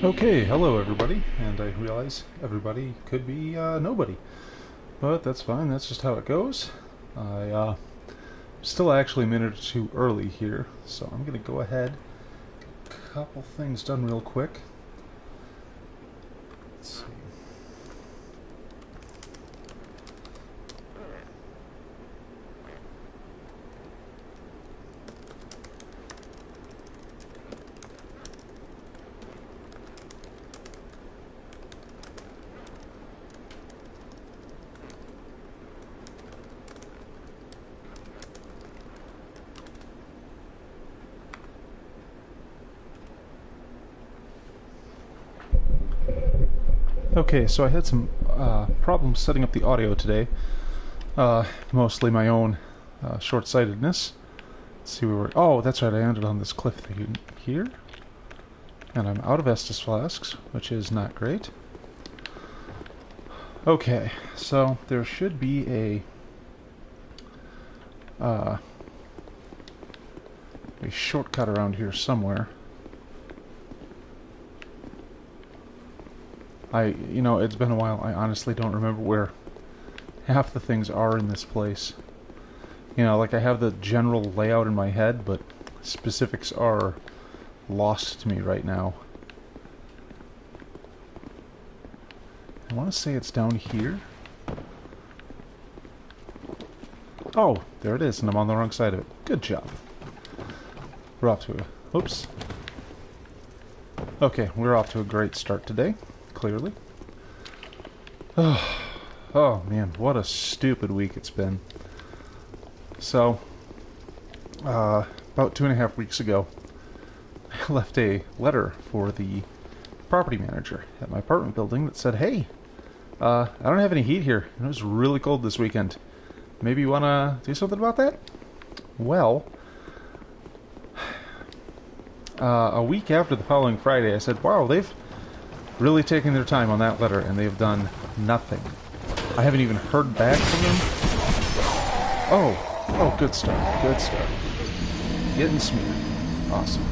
Okay, hello everybody, and I realize everybody could be nobody, but that's fine, that's just how it goes. I'm still actually a minute or two early here, so I'm going to go ahead, get a couple things done real quick. Let's see. Okay, so I had some problems setting up the audio today. Mostly my own short-sightedness. Let's see where we're... Oh, that's right, I ended on this cliff thing here. And I'm out of Estus flasks, which is not great. Okay, so there should be a shortcut around here somewhere. It's been a while. I honestly don't remember where half the things are in this place. Like I have the general layout in my head, but specifics are lost to me right now. I want to say it's down here. Oh, there it is, and I'm on the wrong side of it. Good job. We're off to a... Oops. Okay, we're off to a great start today. Clearly. Oh man, what a stupid week it's been. So, about 2.5 weeks ago, I left a letter for the property manager at my apartment building that said, "Hey, I don't have any heat here, and it was really cold this weekend. Maybe you want to do something about that?" Well, a week after the following Friday, I said, "Wow, they've really taking their time on that letter, and they've done nothing. I haven't even heard back from them." Oh, good start, good start. Getting smeared. Awesome.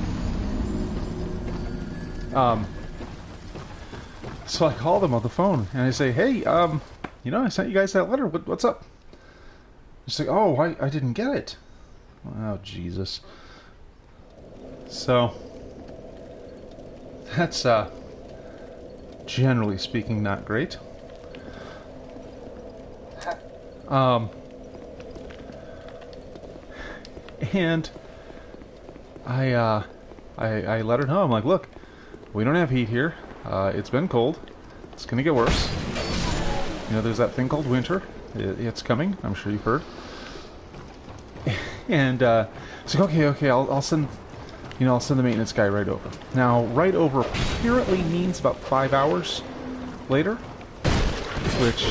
So I call them on the phone, and I say, "Hey, I sent you guys that letter. What's up?" She's like, "Oh, I didn't get it." Oh, Jesus. So, that's, generally speaking, not great. And I let her know. I'm like, "Look, we don't have heat here. It's been cold. It's gonna get worse. There's that thing called winter. It's coming. I'm sure you've heard." And it's like, okay, I'll send. I'll send the maintenance guy right over. Now, right over apparently means about 5 hours later, which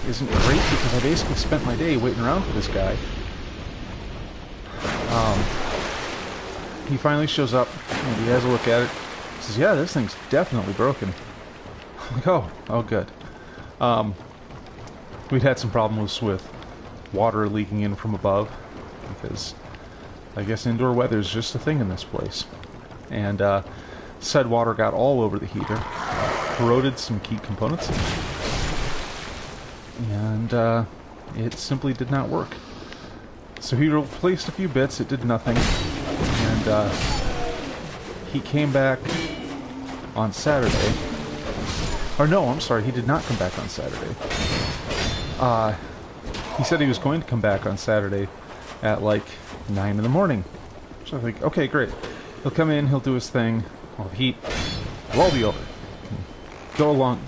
isn't great because I basically spent my day waiting around for this guy. He finally shows up, and he has a look at it. He says, "Yeah, this thing's definitely broken." I'm like, oh good. We'd had some problems with water leaking in from above, because I guess indoor weather is just a thing in this place. And said water got all over the heater, corroded some key components, and it simply did not work. So he replaced a few bits, it did nothing, and he came back on Saturday. Or no, I'm sorry, he did not come back on Saturday. He said he was going to come back on Saturday at like 9 in the morning. So I think, okay, great. He'll come in, he'll do his thing, all the heat, it'll all be over. Go along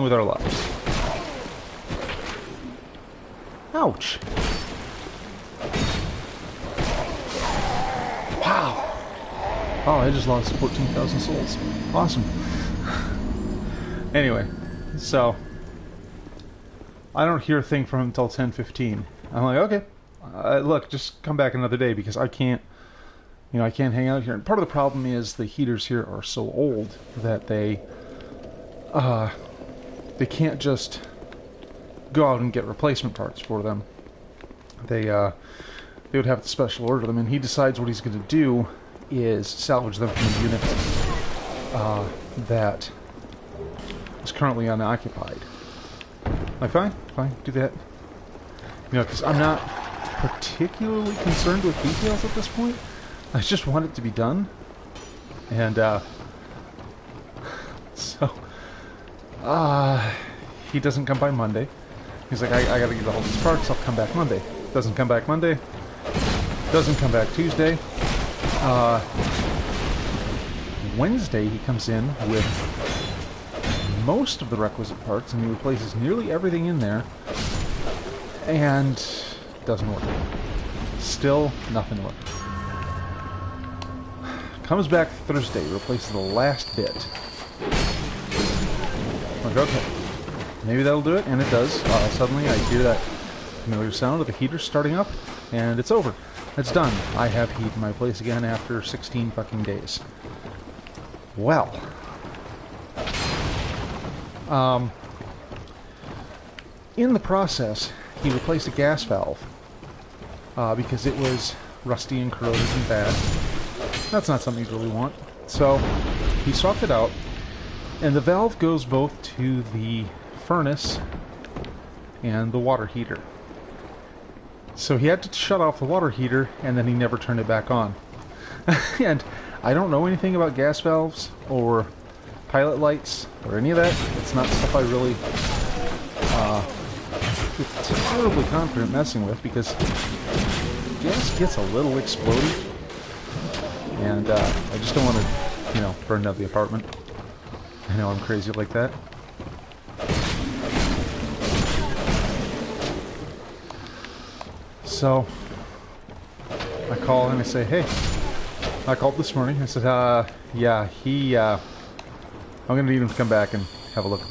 with our lives. Ouch. Wow. Oh, I just lost 14,000 souls. Awesome. Anyway, so I don't hear a thing from him until 10:15. I'm like, okay, look, just come back another day because I can't, I can't hang out here. And part of the problem is the heaters here are so old that they can't just go out and get replacement parts for them. They would have to special order them, and he decides what he's going to do is salvage them from a unit that is currently unoccupied. Like, fine, do that. You know, because I'm not particularly concerned with details at this point. I just want it to be done. And, so, he doesn't come by Monday. He's like, I gotta get all these parts, I'll come back Monday. Doesn't come back Monday. Doesn't come back Tuesday. Wednesday he comes in with most of the requisite parts and he replaces nearly everything in there. And doesn't work. Still nothing works. Comes back Thursday, replaces the last bit. Like, okay, maybe that'll do it, and it does. Suddenly I hear that familiar sound of the heater starting up, and it's over. It's done. I have heat in my place again after 16 fucking days. Well, in the process, he replaced a gas valve because it was rusty and corroded and bad. That's not something you really want. So he swapped it out, and the valve goes both to the furnace and the water heater. So he had to shut off the water heater, and then he never turned it back on. And I don't know anything about gas valves or pilot lights or any of that. It's not stuff I really feel terribly confident messing with, because gas gets a little explodey. And I just don't want to, you know, burn down the apartment. I know I'm crazy like that. So I call and I say, hey, I called this morning. I said, yeah, I'm gonna need him to come back and have a look at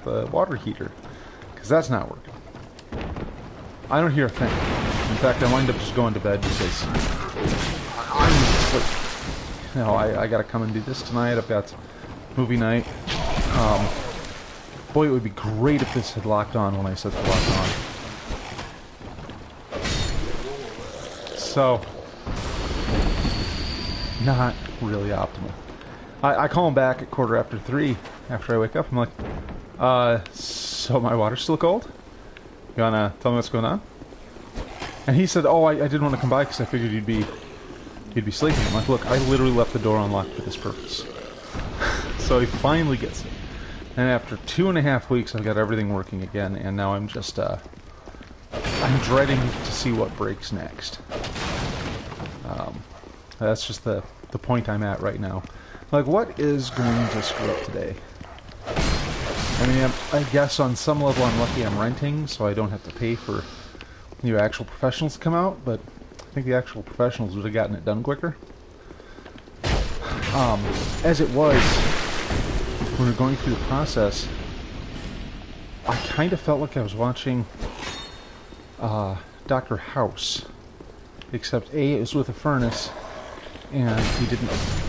the water heater, because that's not working. I don't hear a thing. In fact, I wind up just going to bed because I'm asleep. You know, I gotta come and do this tonight. I've got movie night. Boy, it would be great if this had locked on when I said to lock on. So, not really optimal. I call him back at 3:15 after I wake up. I'm like, so my water's still cold? You wanna tell me what's going on? And he said, oh, I didn't want to come by because I figured you'd be sleeping. I'm like, look, I literally left the door unlocked for this purpose. So he finally gets it. And after 2.5 weeks, I've got everything working again, and now I'm just, I'm dreading to see what breaks next. That's just the point I'm at right now. Like, what is going to screw up today? I mean, I guess on some level I'm lucky I'm renting, so I don't have to pay for actual professionals to come out, but I think the actual professionals would have gotten it done quicker. As it was, when we were going through the process, I kind of felt like I was watching Dr. House, except A, it was with a furnace, and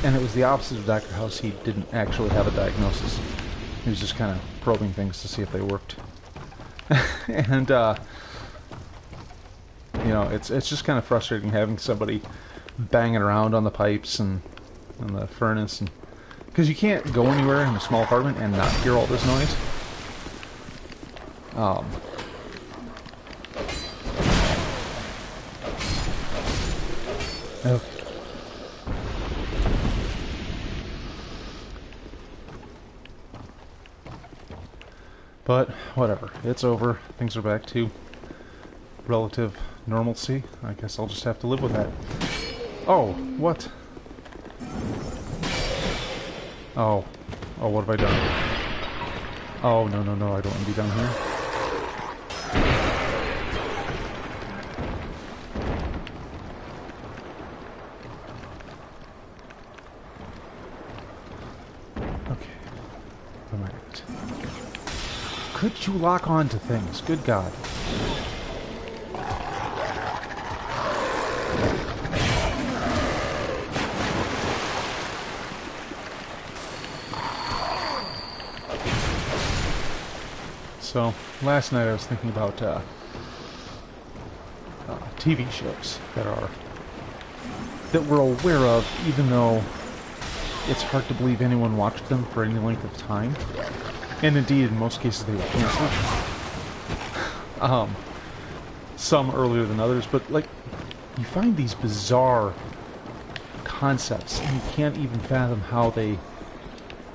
it was the opposite of Dr. House. He didn't actually have a diagnosis. He was just kind of probing things to see if they worked. And, you know, it's just kind of frustrating having somebody banging around on the pipes and the furnace, and because you can't go anywhere in a small apartment and not hear all this noise. Okay. But whatever, it's over. Things are back to relative normalcy. I guess I'll just have to live with that. Oh, what? Oh, what have I done? Oh, no, I don't want to be down here. Okay. Alright. Could you lock on to things? Good God. So, last night I was thinking about TV shows that are that we're aware of, even though it's hard to believe anyone watched them for any length of time. And indeed, in most cases, they were canceled. Some earlier than others, but like, you find these bizarre concepts, and you can't even fathom how they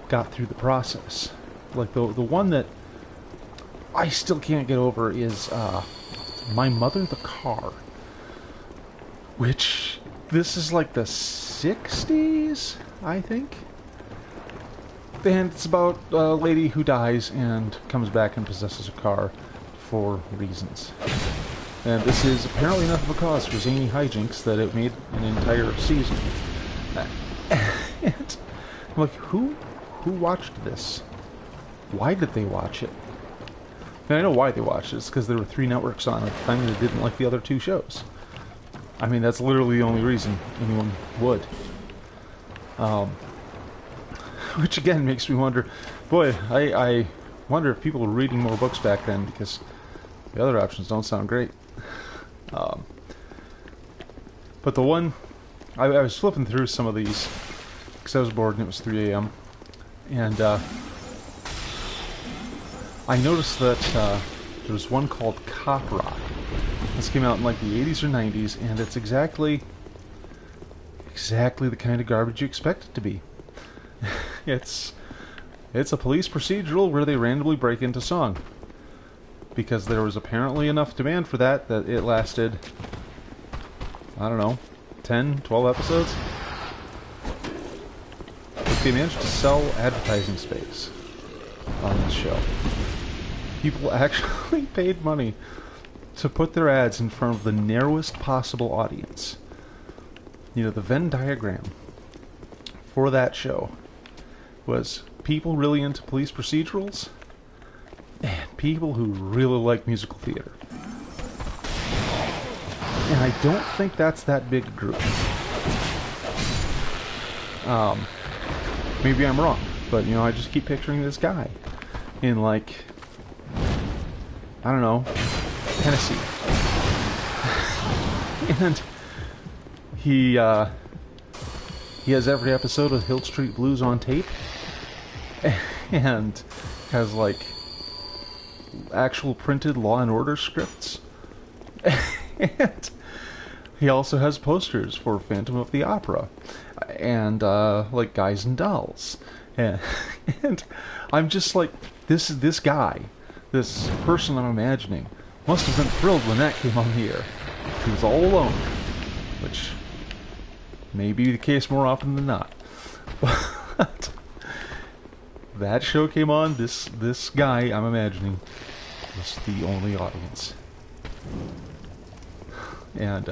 got through the process. Like the one that I still can't get over is My Mother the Car, which this is like the 60s, I think. And it's about a lady who dies and comes back and possesses a car for reasons. And this is apparently enough of a cause for zany hijinks that it made an entire season. And I'm like, who watched this? Why did they watch it? And I know why they watched it. It's because there were 3 networks on at the time that didn't like the other 2 shows. I mean, that's literally the only reason anyone would. Which again makes me wonder, boy, I wonder if people were reading more books back then, because the other options don't sound great. But the one, I was flipping through some of these, because I was bored and it was 3 a.m. And I noticed that there was one called Cop Rock. This came out in like the 80s or 90s, and it's exactly the kind of garbage you expect it to be. It's a police procedural where they randomly break into song. Because there was apparently enough demand for that it lasted, I don't know, 10, 12 episodes? But they managed to sell advertising space on this show. People actually paid money to put their ads in front of the narrowest possible audience. You know, the Venn diagram for that show was people really into police procedurals and people who really like musical theater. And I don't think that's that big a group. Maybe I'm wrong, but you know, I just keep picturing this guy in like, I don't know, Tennessee. And he has every episode of Hill Street Blues on tape, and has like actual printed Law and Order scripts. And he also has posters for Phantom of the Opera and like Guys and Dolls. And I'm just like, this guy, this person I'm imagining, must have been thrilled when that came on the air. He was all alone, which may be the case more often than not. But that show came on, this guy I'm imagining was the only audience. And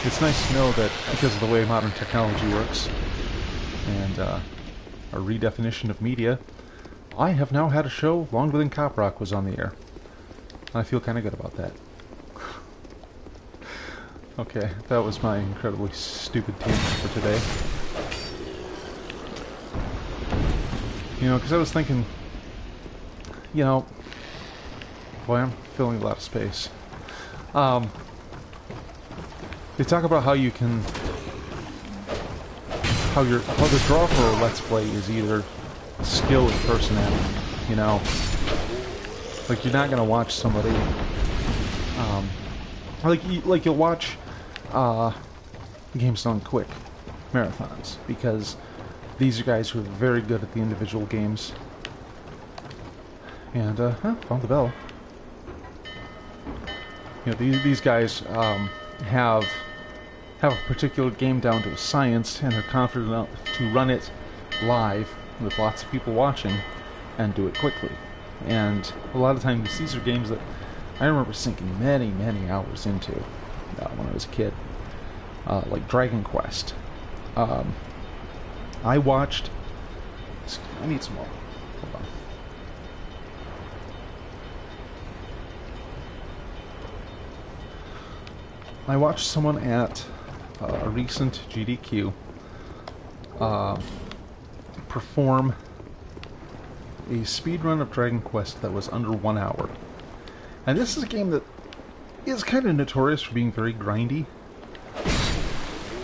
it's nice to know that because of the way modern technology works and a redefinition of media, I have now had a show longer than Cop Rock was on the air. I feel kind of good about that. Okay, that was my incredibly stupid tangent for today. You know, because I was thinking, you know, boy, I'm filling a lot of space. They talk about how you can, how the draw for a Let's Play is either skill or personality. You know, like you're not gonna watch somebody, like you'll watch Games Done Quick marathons, because these are guys who are very good at the individual games. And found the bell. You know, these guys have a particular game down to a science, and they're confident enough to run it live with lots of people watching and do it quickly. And a lot of times these are games that I remember sinking many, many hours into when I was a kid. Like Dragon Quest. I watched... I need some more. Hold on. I watched someone at a recent GDQ perform a speedrun of Dragon Quest that was under 1 hour. And this is a game that is kind of notorious for being very grindy.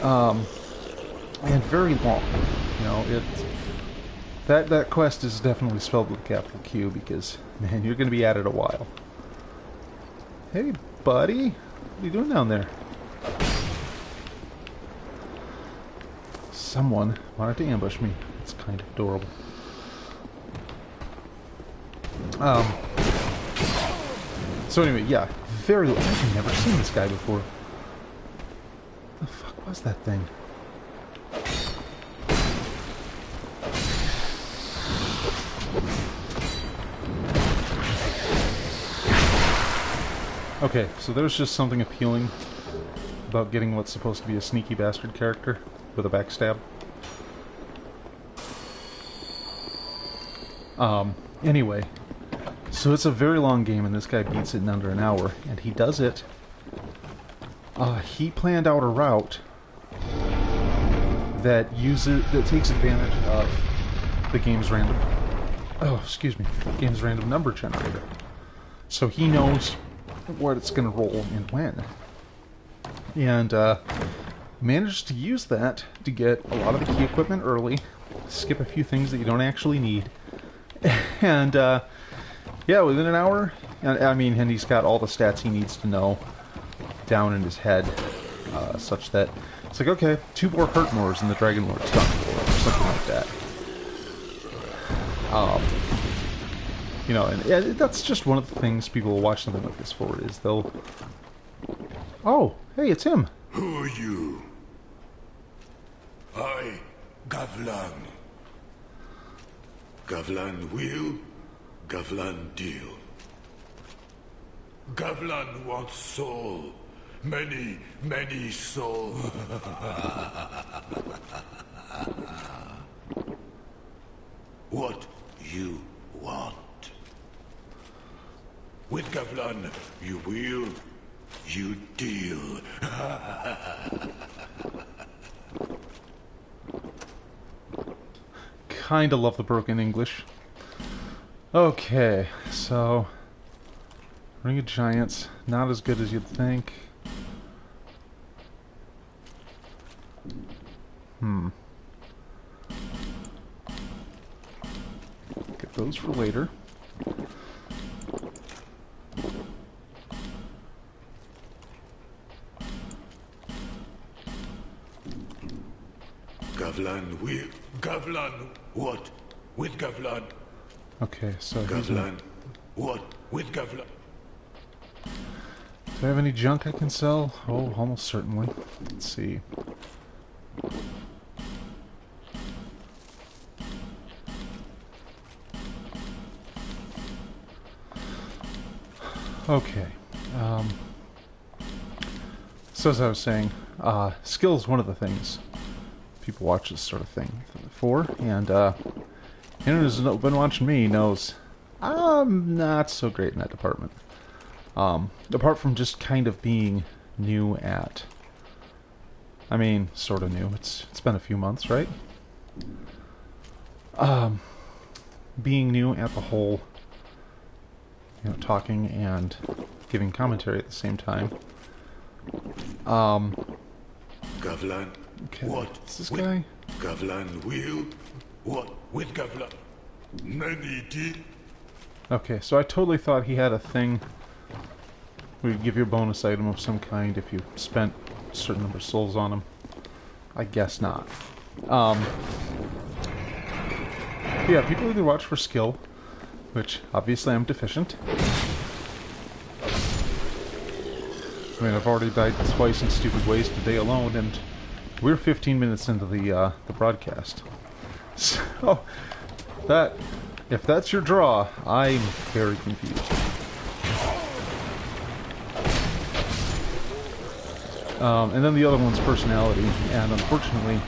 And very long. You know, that quest is definitely spelled with a capital Q because, man, you're going to be at it a while. Hey, buddy. What are you doing down there? Someone wanted to ambush me. It's kind of adorable. So anyway, yeah, I've never seen this guy before. What the fuck was that thing? Okay, so there's just something appealing about getting what's supposed to be a sneaky bastard character with a backstab. Anyway, so it's a very long game and this guy beats it in under an hour, and he does it. He planned out a route that takes advantage of the game's random number generator. So he knows what it's going to roll and when. And managed to use that to get a lot of the key equipment early, skip a few things that you don't actually need, and yeah, within an hour, and he's got all the stats he needs to know down in his head, such that it's like, okay, 2 more hurt mores and the Dragon Lord's done for, or something like that. You know, and that's just one of the things people will watch something like this for, is they'll... Oh, hey, it's him. Who are you? I, Gavlan. Gavlan will, Gavlan deal. Gavlan wants soul. Many, many souls. What you want? With Gavlan, you will, you deal. Kinda love the broken English. Okay, so... Ring of Giants, not as good as you'd think. Get those for later. Gavlan will. Gavlan what? With Gavlan. Okay, so Gavlan what? With Gavlan. Do I have any junk I can sell? Oh, almost certainly. Let's see. Okay. So as I was saying, skill is one of the things people watch this sort of thing for, and anyone who's been watching me knows I'm not so great in that department. Apart from just kind of being new at... I mean, sort of new. It's been a few months, right? Being new at the whole, you know, talking and giving commentary at the same time. Gavlan. Okay, What? is this guy? Gavlan will. What? With Gavlan. Many did. Okay, so I totally thought he had a thing. We'd give you a bonus item of some kind if you spent a certain number of souls on him. I guess not. Yeah, people either watch for skill, which obviously I'm deficient. I mean, I've already died twice in stupid ways today alone, and we're 15 minutes into the broadcast. So, if that's your draw, I'm very confused. And then the other one's personality, and unfortunately,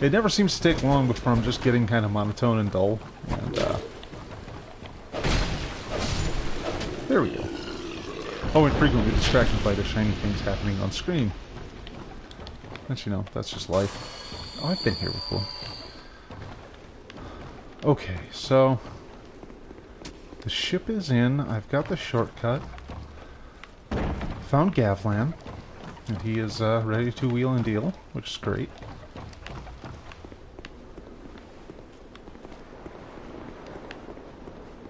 it never seems to take long before I'm just getting kind of monotone and dull, and there we go. Oh, and frequently distracted by the shiny things happening on screen. But you know, that's just life. Oh, I've been here before. Okay, so the ship is in. I've got the shortcut. found Gavlan, and he is ready to wheel and deal, which is great.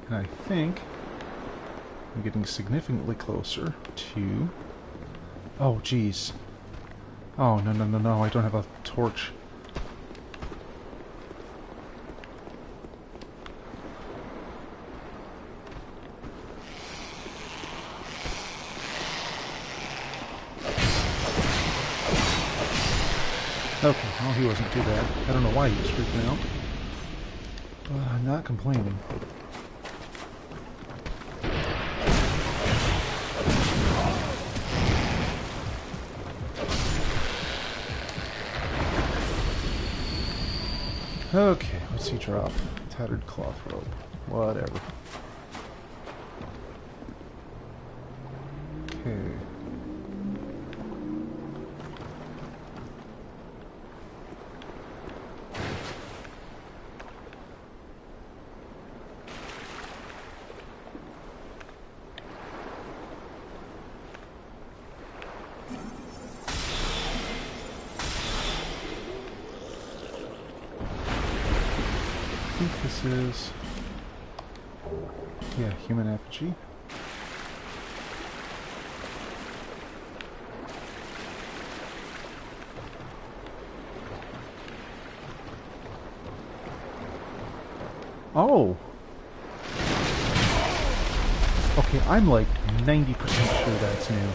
And I think I'm getting significantly closer to... Oh, jeez. Oh, no, no, no, no, I don't have a torch. Okay, well, he wasn't too bad. I don't know why he was freaking out. But I'm not complaining. Okay, what's he drop? Tattered cloth robe. Whatever. Okay. I think this is... yeah, human effigy. Oh! Okay, I'm like 90% sure that's new.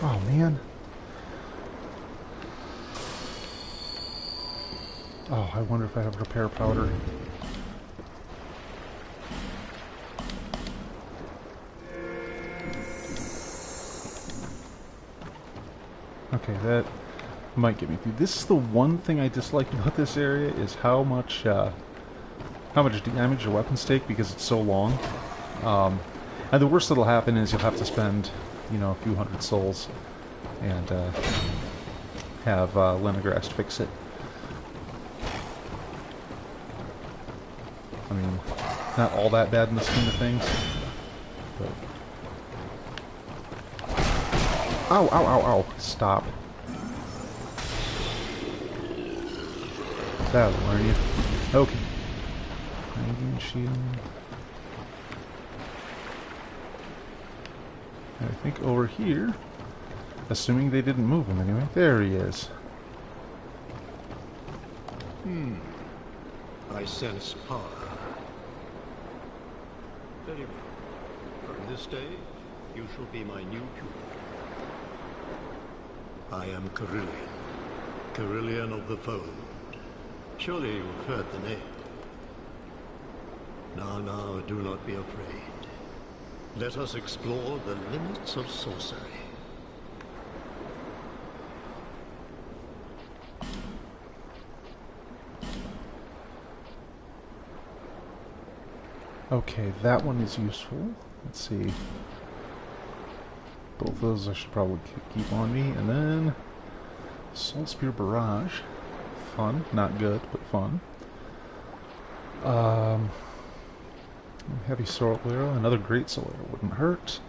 Oh, man. Oh, I wonder if I have repair powder. Okay, that might get me through. This is the one thing I dislike about this area, is how much damage your weapons take because it's so long. And the worst that'll happen is you'll have to spend, you know, a few hundred souls and have Lenegrast fix it. I mean, not all that bad in the scheme of things, but... Ow, ow, ow, ow. Stop. That'll learn you. Okay. Radiant shield. I think over here, assuming they didn't move him anyway, there he is. I sense power. Very well. From this day, you shall be my new pupil. I am Carillion. Carillion of the Fold. Surely you've heard the name. Now, now, do not be afraid. Let us explore the limits of sorcery. Okay, that one is useful. Let's see. Both of those I should probably keep on me. And then... Soul Spear Barrage. Fun. Not good, but fun. Heavy Soul Arrow. Another Great Soul Arrow wouldn't hurt.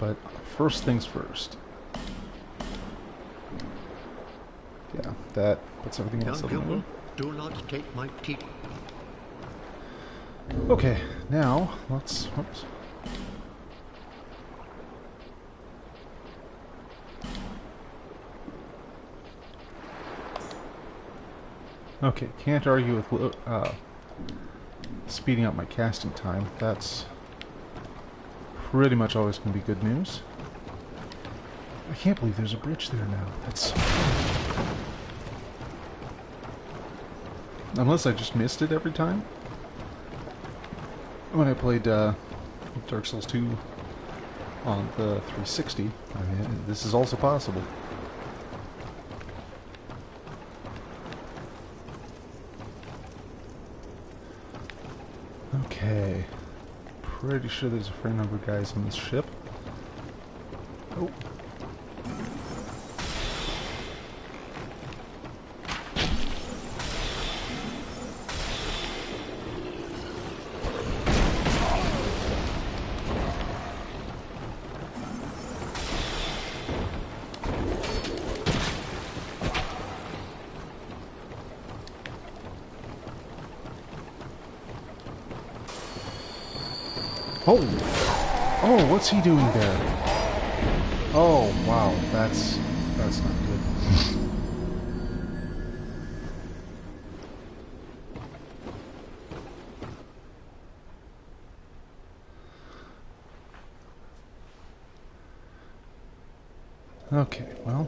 But first things first. Yeah, that puts everything else Young up in the pupil, do not take my teeth. Okay, now let's... Whoops. Okay, can't argue with speeding up my casting time. That's pretty much always going to be good news. I can't believe there's a bridge there now. That's... Unless I just missed it every time. When I played Dark Souls 2 on the 360, I mean, this is also possible. Okay. Pretty sure there's a fair number of guys on this ship. Oh. Oh! Oh, what's he doing there? Oh, wow, that's not good. Okay, well.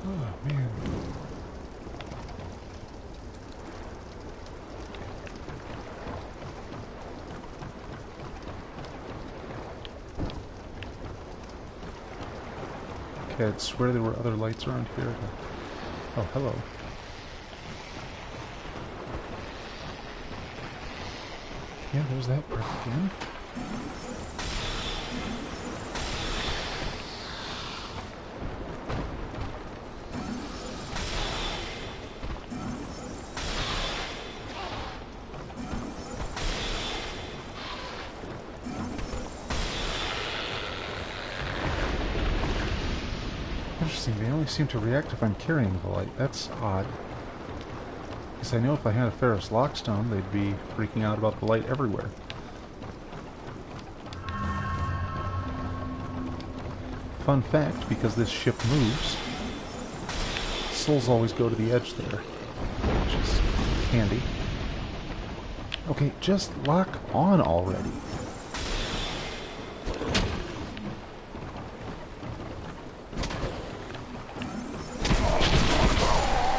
Oh, man. Okay, I'd swear there were other lights around here. Oh, hello. Yeah, there's that part again. Interesting, they only seem to react if I'm carrying the light. That's odd. Because I know if I had a Ferris Lockstone, they'd be freaking out about the light everywhere. Fun fact, because this ship moves, souls always go to the edge there, which is handy. Okay, just lock on already.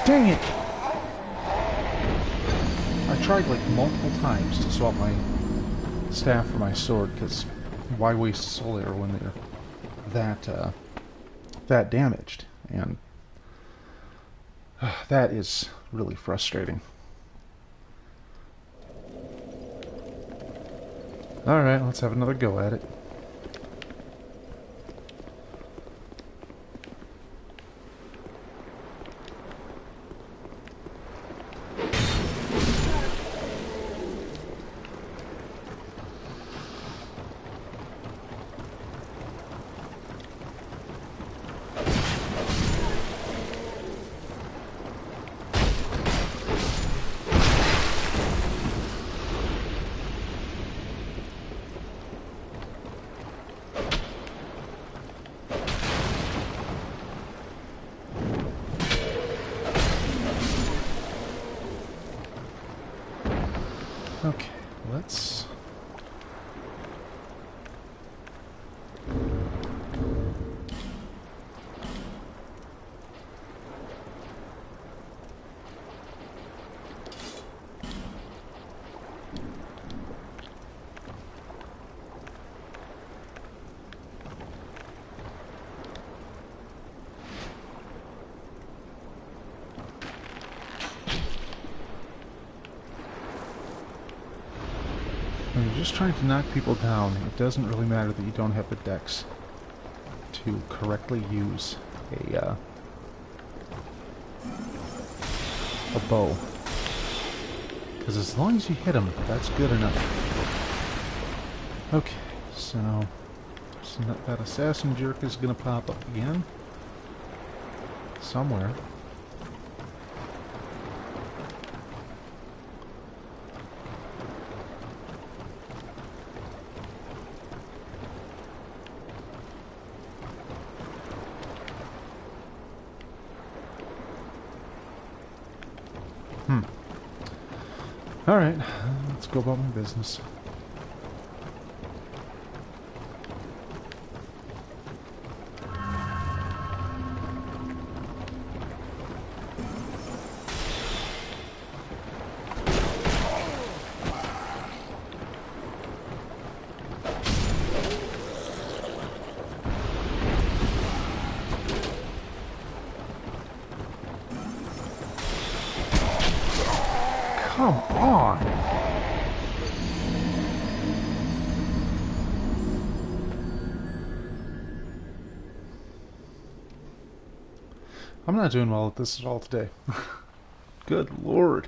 Dang it! I tried like multiple times to swap my staff for my sword, because why waste soul arrow when they're that damaged? And that is really frustrating. Alright, let's have another go at it. Okay, let's... When you're just trying to knock people down, it doesn't really matter that you don't have the dex to correctly use a bow. Because as long as you hit them, that's good enough. Okay, so So that assassin jerk is going to pop up again. Somewhere. Alright, let's go about my business. Come on! I'm not doing well at this at all today. Good lord.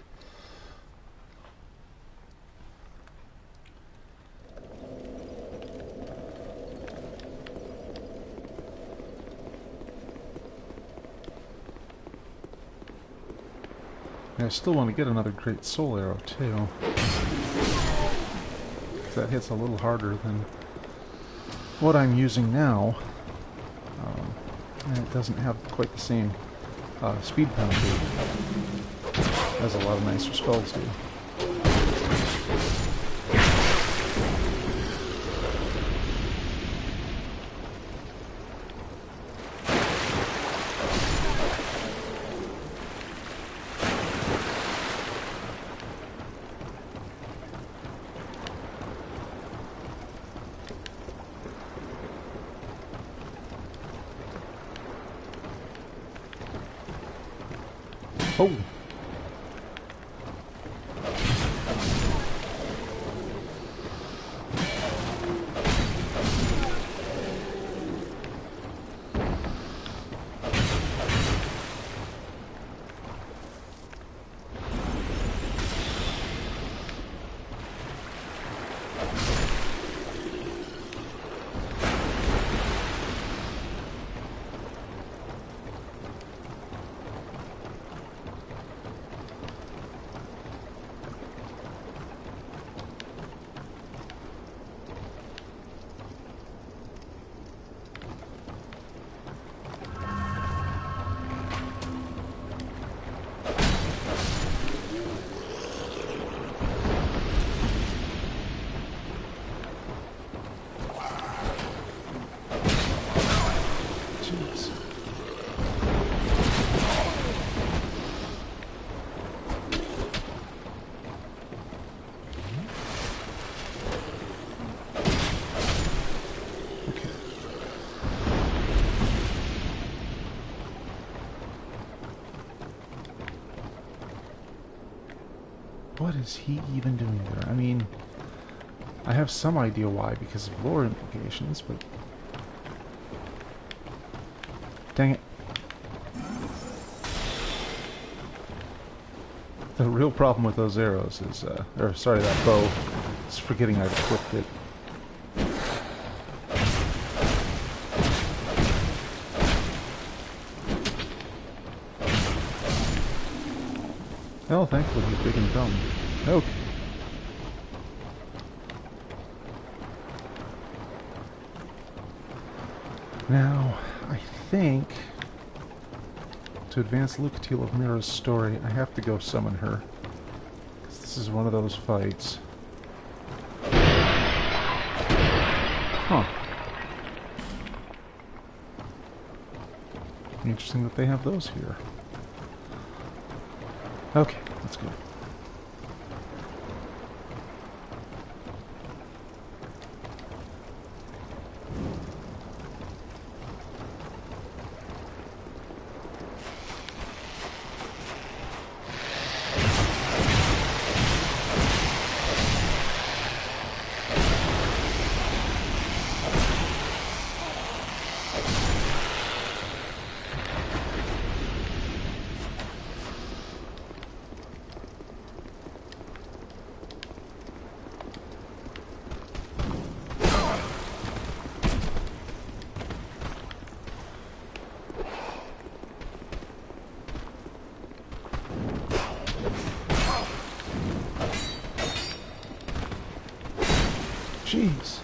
I still want to get another great soul arrow too. That hits a little harder than what I'm using now. And it doesn't have quite the same speed penalty as a lot of nicer spells do. Oh! What is he even doing there? I mean, I have some idea why, because of lore implications, but... Dang it. The real problem with those arrows is, or sorry, that bow, is forgetting I've equipped it. Well, thankfully he's big and dumb. Okay. Now, I think to advance Lucatile of Mira's story, I have to go summon her. Because this is one of those fights. Huh. Interesting that they have those here. Okay, let's go. Jeez.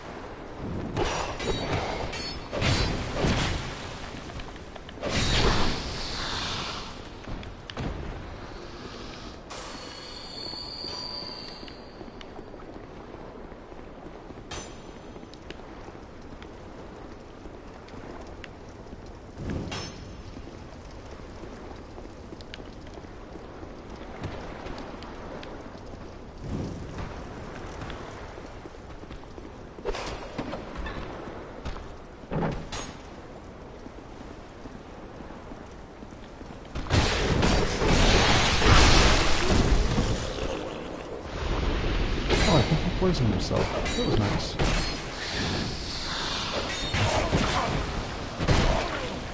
Oh, I think he poisoned himself. That was nice.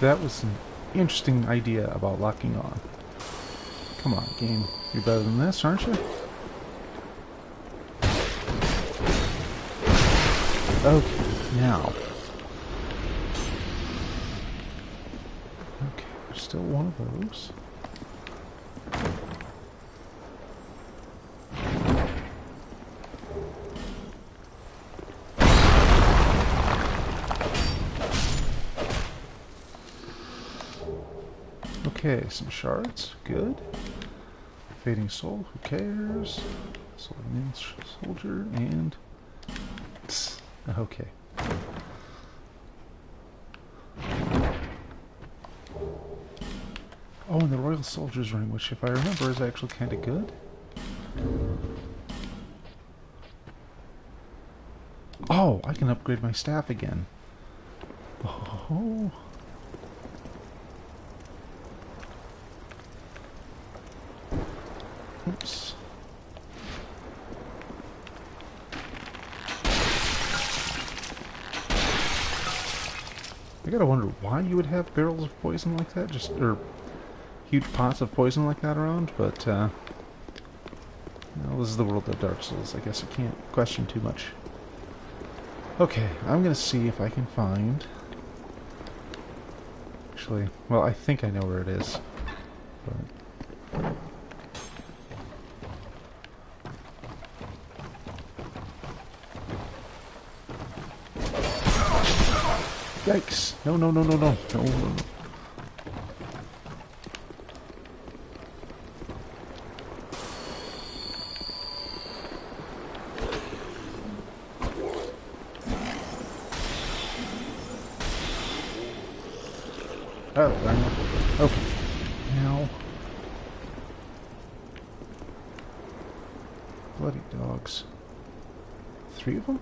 That was an interesting idea about locking on. Come on, game. You're better than this, aren't you? Okay, now. Okay, there's still one of those. Okay, some shards. Good. Fading soul. Who cares? Soul soldier and... Okay. Oh, and the Royal Soldier's Ring, which if I remember is actually kind of good. Oh, I can upgrade my staff again. Oh. Oops. I gotta wonder why you would have barrels of poison like that, or huge pots of poison like that around, but, well, this is the world of Dark Souls. I guess I can't question too much. Okay, I'm gonna see if I can find... Actually, well, I think I know where it is, but... Yikes! No, no, no, no, no, no, no, no. Oh, darn it. Okay. Now. Bloody dogs. 3 of them?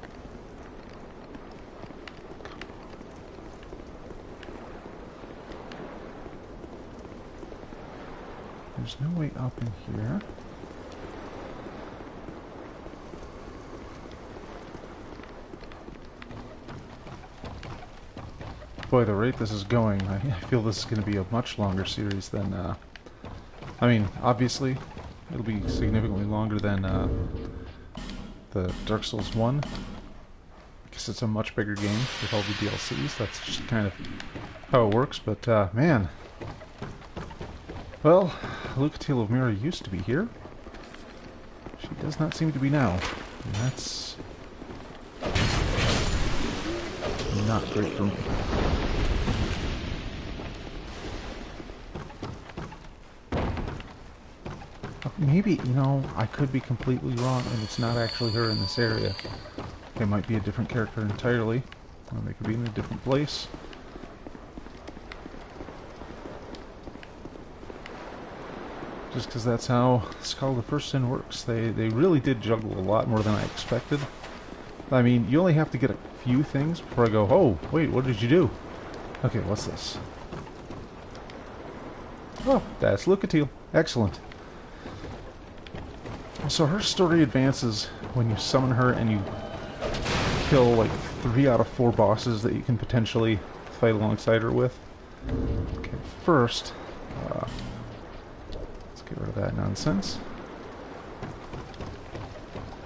There's no way up in here. Boy, the rate this is going, I feel this is going to be a much longer series than, I mean, obviously, it'll be significantly longer than, the Dark Souls 1. Because it's a much bigger game with all the DLCs. That's just kind of how it works, but, man. Well, Lucatiel of Mira used to be here. She does not seem to be now. And that's... not great for me. Maybe, you know, I could be completely wrong and it's not actually her in this area. They might be a different character entirely. Or they could be in a different place. Just because that's how Skull of the First Sin works. They really did juggle a lot more than I expected. I mean, you only have to get a few things before I go, oh, wait, what did you do? Okay, what's this? Oh, that's Lucatiel. Excellent. So her story advances when you summon her and you kill like 3 out of 4 bosses that you can potentially fight alongside her with. Okay, first, let's get rid of that nonsense.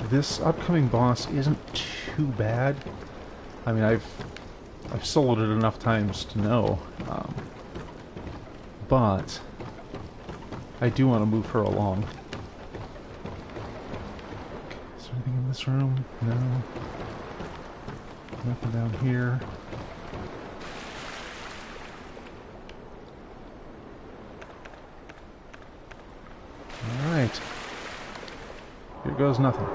This upcoming boss isn't too bad. I mean, I've soloed it enough times to know, but I do want to move her along. Okay, is there anything in this room? No. Nothing down here. Alright. Here goes nothing.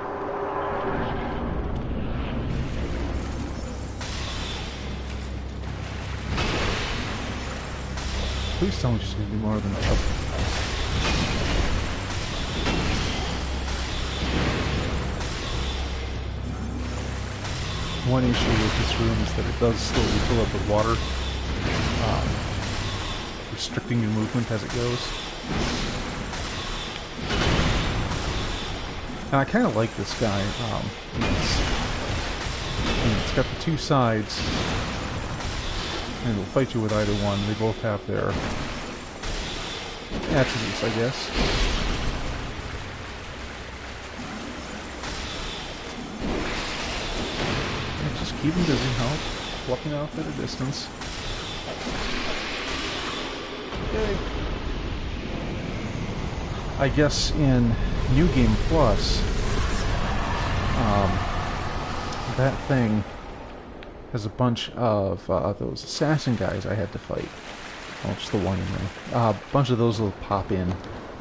Please tell me she's going to be more than a couple. One issue with this room is that it does slowly fill up with water, restricting your movement as it goes. And I kind of like this guy. It's got the two sides, and it'll fight you with either one. They both have their attributes, I guess. And just keep him busy, huh? Walking off at a distance. Okay. I guess in New Game Plus, that thing has a bunch of those assassin guys I had to fight. Well, just the one in there. A bunch of those will pop in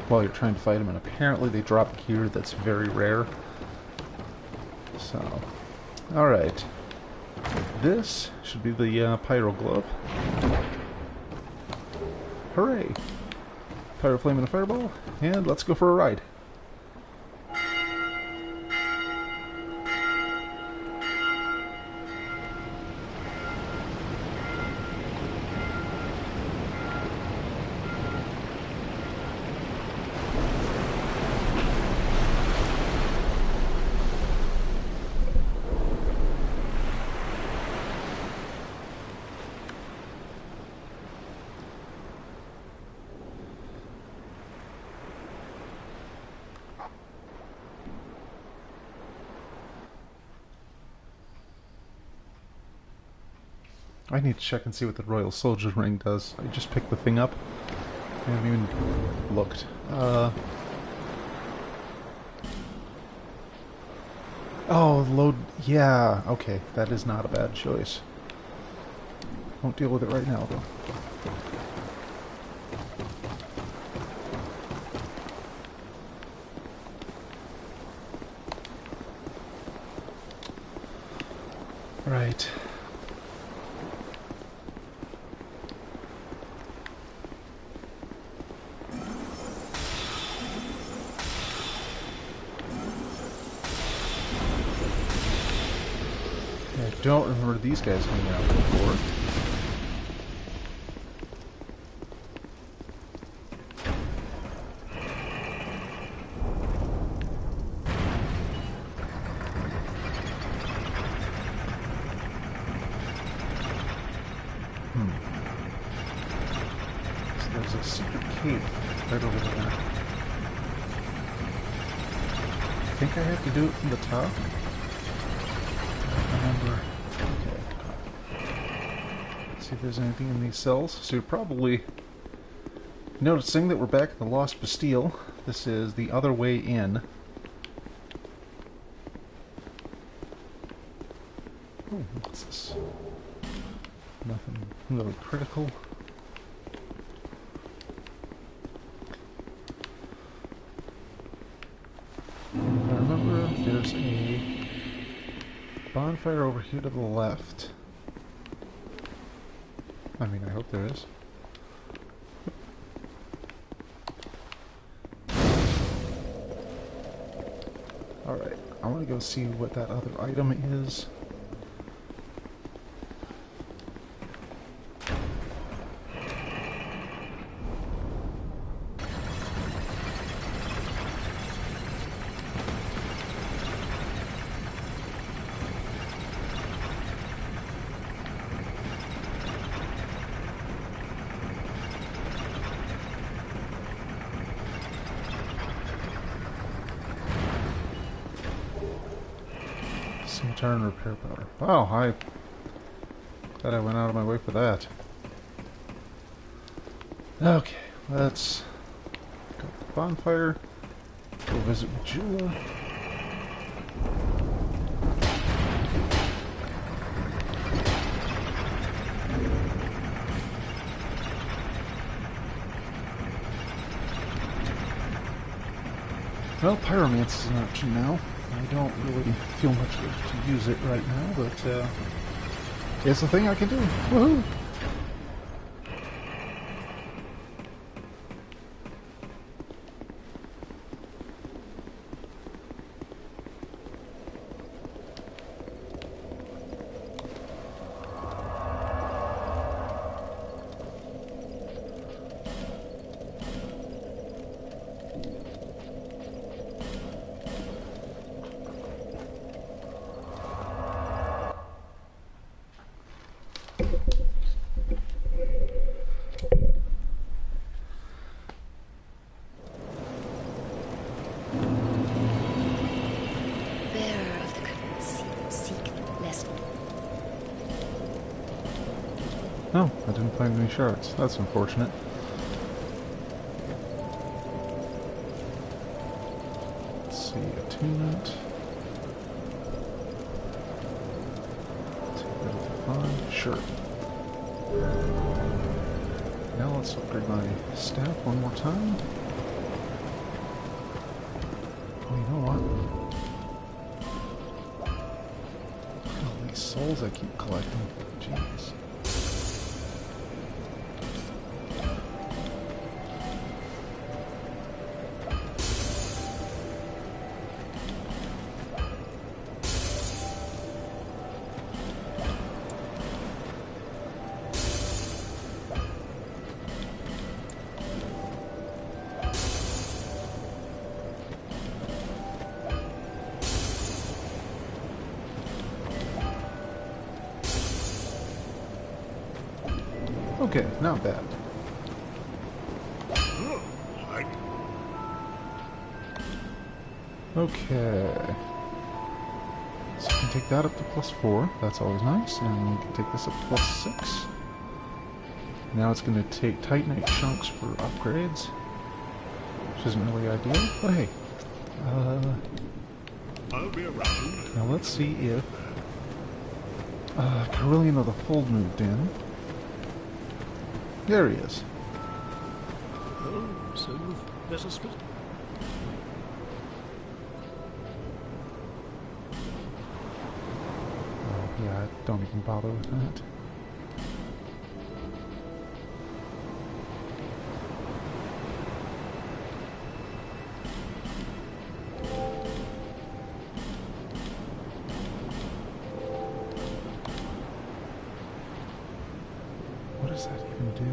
while you're trying to fight them, and apparently they drop gear that's very rare. So, alright. This should be the Pyro Glove. Hooray! Pyro Flame and a Fireball, and let's go for a ride. I need to check and see what the Royal Soldier Ring does. I just picked the thing up. I haven't even looked. Oh, load... Yeah, okay. That is not a bad choice. Won't deal with it right now, though. Right. I don't remember these guys hanging out before. So there's a secret cave right over there. I think I have to do it from the top. Remember. Okay. Let's see if there's anything in these cells. So you're probably noticing that we're back at the Lost Bastille. This is the other way in. Oh, what's this? Nothing really critical. I remember there's a bonfire over here to the left. I mean, I hope there is. Alright, I want to go see what that other item is. Turn repair powder. Wow, I glad I went out of my way for that. Okay, let's go to the bonfire. Go visit Majula. Well, pyromancy is an option now. I don't really feel much to use it right now, but it's a thing I can do. Woohoo! No, I didn't find any shards. That's unfortunate. Let's see, attune it. Take that at the fun. Sure. Now let's upgrade my staff one more time. Oh, you know what? All these souls I keep collecting. Jeez. Okay, not bad. Okay. So you can take that up to +4. That's always nice. And you can take this up to +6. Now it's going to take Titanite chunks for upgrades, which isn't really ideal, but hey. I'll be around. Now let's see if Carillion of the Fold moved in. There he is. Oh, so there's a split. Oh, yeah, don't even bother with that. What does that even do?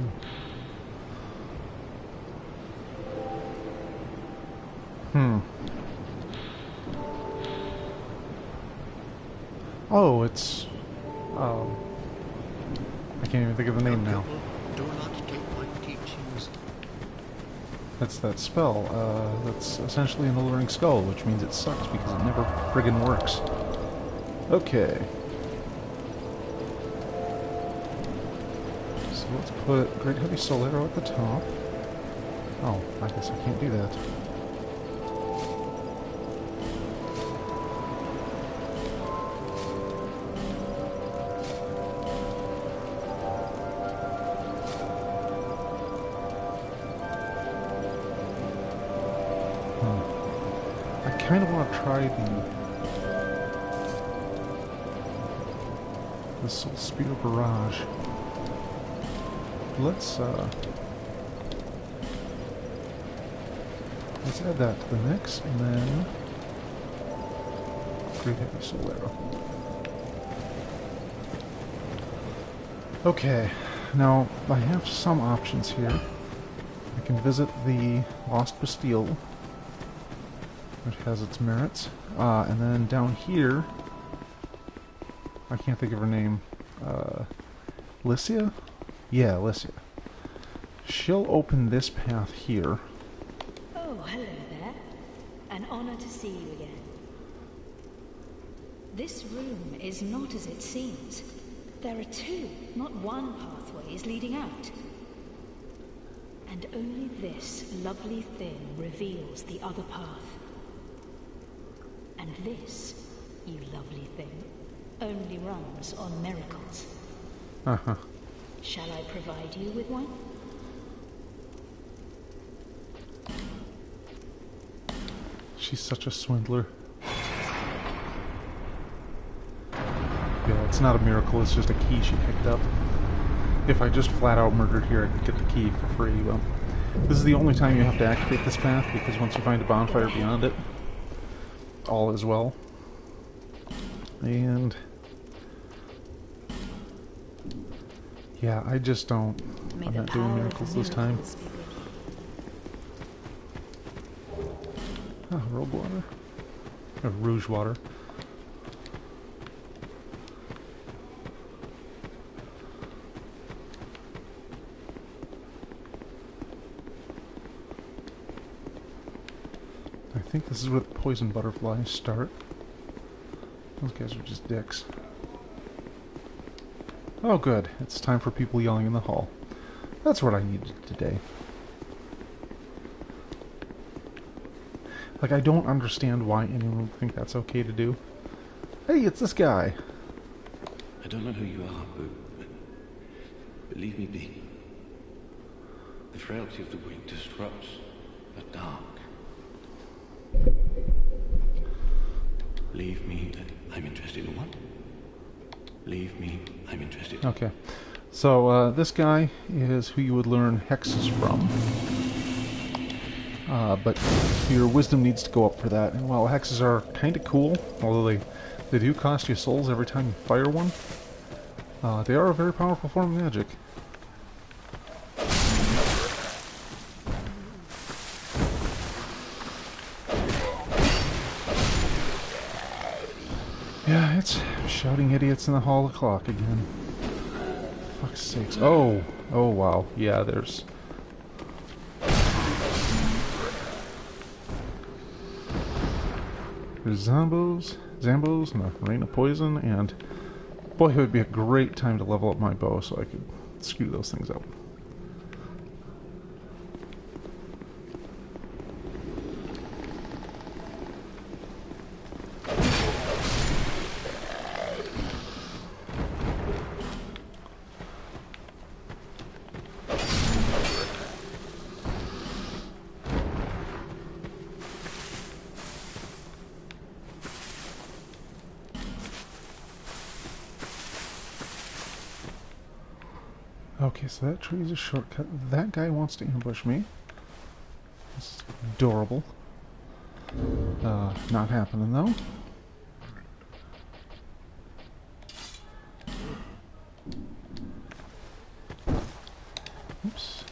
Oh, it's... I can't even think of the name now. Do not take my teachings. That's that spell. That's essentially an alluring skull, which means it sucks because it never friggin' works. Okay. So let's put Great Heavy Soul Arrow at the top. Oh, I guess I can't do that. I kind of want to try the Soul Spear Barrage. Let's add that to the mix, and then Great Heavy Soul Arrow. Okay, now I have some options here. I can visit the Lost Bastille, which has its merits, and then down here, I can't think of her name, Lycia? Yeah, Lycia. She'll open this path here. Oh, hello there. An honor to see you again. This room is not as it seems. There are two, not one pathways leading out. And only this lovely thing reveals the other path. And this, you lovely thing, only runs on miracles. Uh-huh. Shall I provide you with one? she's such a swindler. Yeah, it's not a miracle, it's just a key she picked up. If I just flat out murdered here, I could get the key for free, but this is the only time you have to activate this path, because once you find a bonfire beyond it, all is well. And yeah, I just don't. I'm not doing miracles this time. Oh, rogue water. Or rouge water. I think this is where the poison butterflies start. Those guys are just dicks. Oh good, it's time for people yelling in the hall. That's what I needed today. Like, I don't understand why anyone would think that's okay to do. Hey, it's this guy! I don't know who you are, but leave me be. The frailty of the weak disrupts the dark. Leave me, I'm interested in one. Leave me, I'm interested. Okay. So, this guy is who you would learn hexes from. But your wisdom needs to go up for that. And while hexes are kind of cool, although they do cost you souls every time you fire one, they are a very powerful form of magic. Yeah, it's shouting idiots in the hall of clock again. Fuck's sakes. Oh! Oh, wow. Yeah, there's Zambos, and a rain of poison, and boy, it would be a great time to level up my bow so I could screw those things up. Okay, so that tree is a shortcut. That guy wants to ambush me. This is adorable. Not happening though. Oops.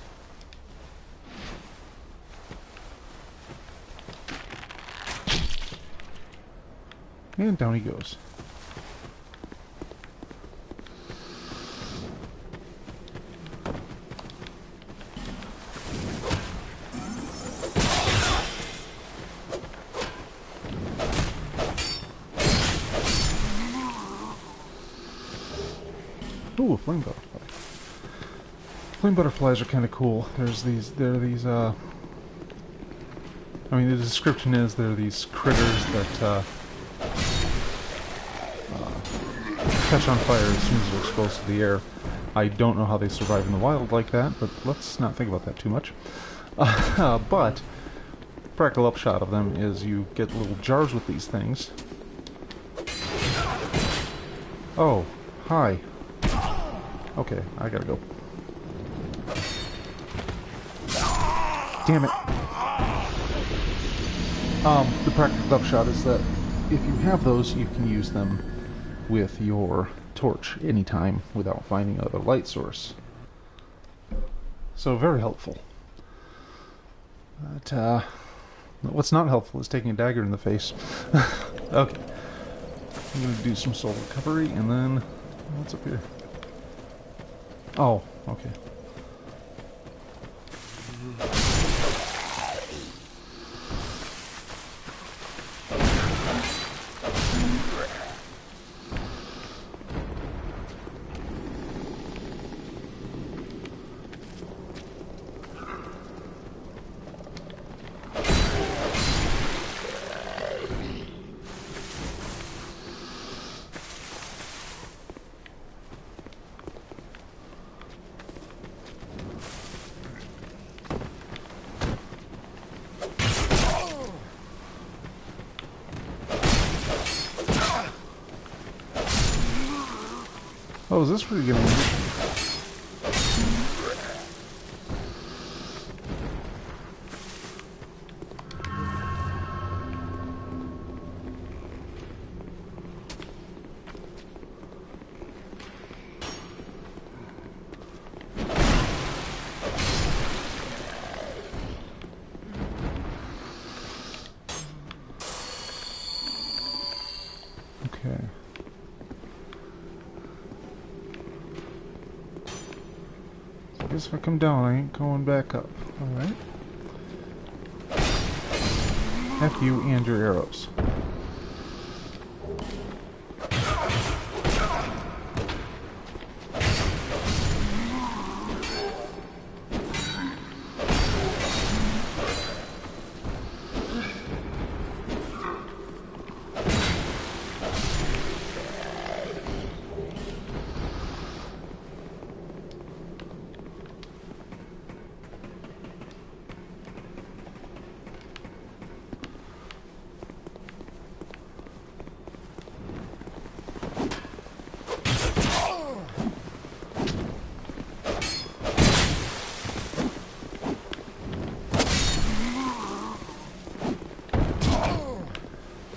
And down he goes. Ooh, a flame butterfly. Flame butterflies are kind of cool. I mean, the description is they're these critters that catch on fire as soon as they're exposed to the air. I don't know how they survive in the wild like that, but let's not think about that too much. But practical upshot of them is you get little jars with these things. Oh, hi. Okay, I gotta go. Damn it. The practical upshot is that if you have those, you can use them with your torch anytime without finding another light source. So very helpful. But, what's not helpful is taking a dagger in the face. Okay. I'm gonna do some soul recovery, and then... what's up here? Oh, okay. Oh, is this where you're getting... Okay. So I guess if I come down, I ain't going back up. Alright. F you and your arrows.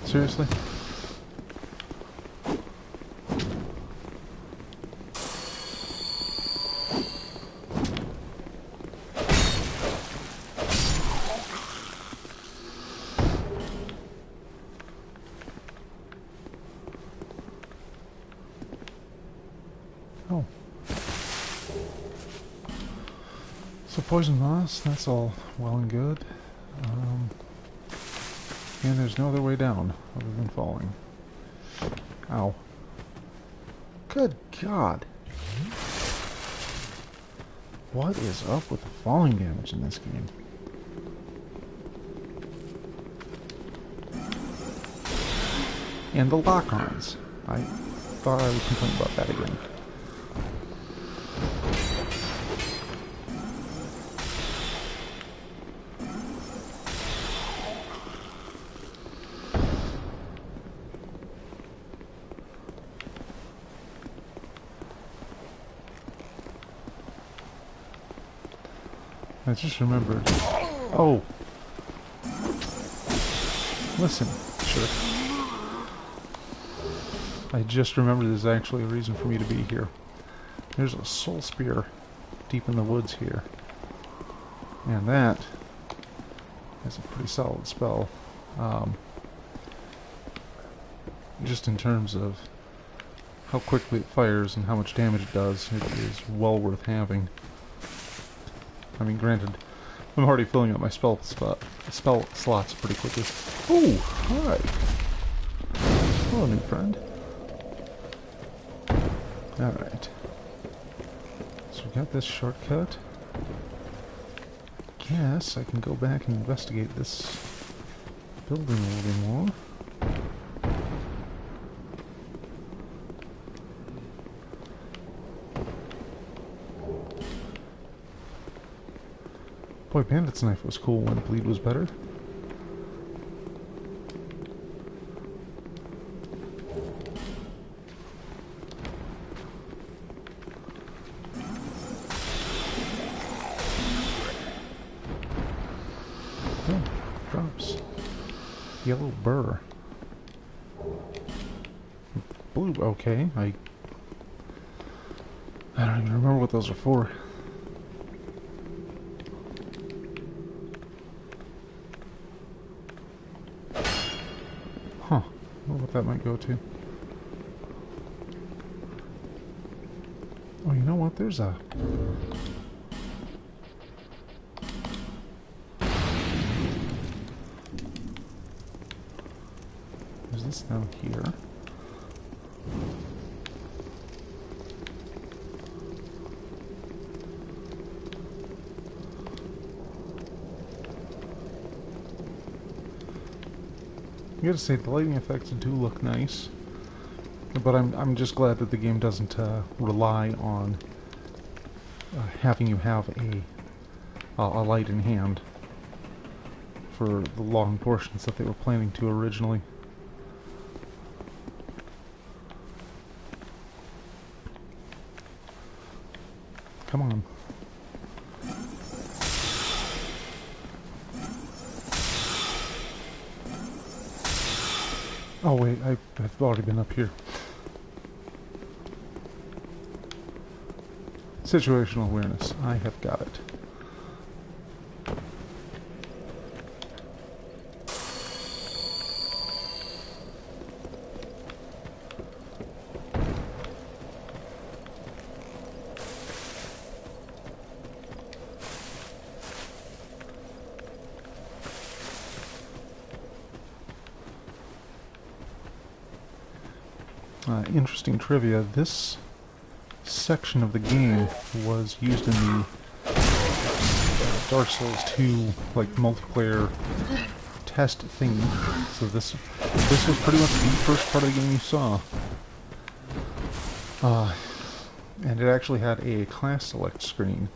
Seriously? Oh. So poison moss, that's all well and good. And there's no other way down other than falling. Ow. Good God. What is up with the falling damage in this game? And the lock-ons. I thought I would complain about that again. I just remembered. Oh! Listen, sure. I just remembered there's actually a reason for me to be here. There's a soul spear deep in the woods here. And that is a pretty solid spell. Just in terms of how quickly it fires and how much damage it does, it is well worth having. I mean, granted, I'm already filling up my spell slots pretty quickly. Oh, hi. Hello, new friend. Alright. So we got this shortcut. Guess I can go back and investigate this building a little bit more. Boy, Bandit's knife was cool when bleed was better. Oh, drops. Yellow burr. Blue, okay. I don't even remember what those are for. Huh. I wonder what that might go to. Oh, you know what? There's a... There's this down here. I gotta say, the lighting effects do look nice, but I'm just glad that the game doesn't rely on having you have a light in hand for the long portions that they were planning to originally. Come on. Oh wait, I've already been up here. Situational awareness. I have got it. Interesting trivia. This section of the game was used in the Dark Souls 2 like multiplayer test thing. So this was pretty much the first part of the game you saw. And it actually had a class select screen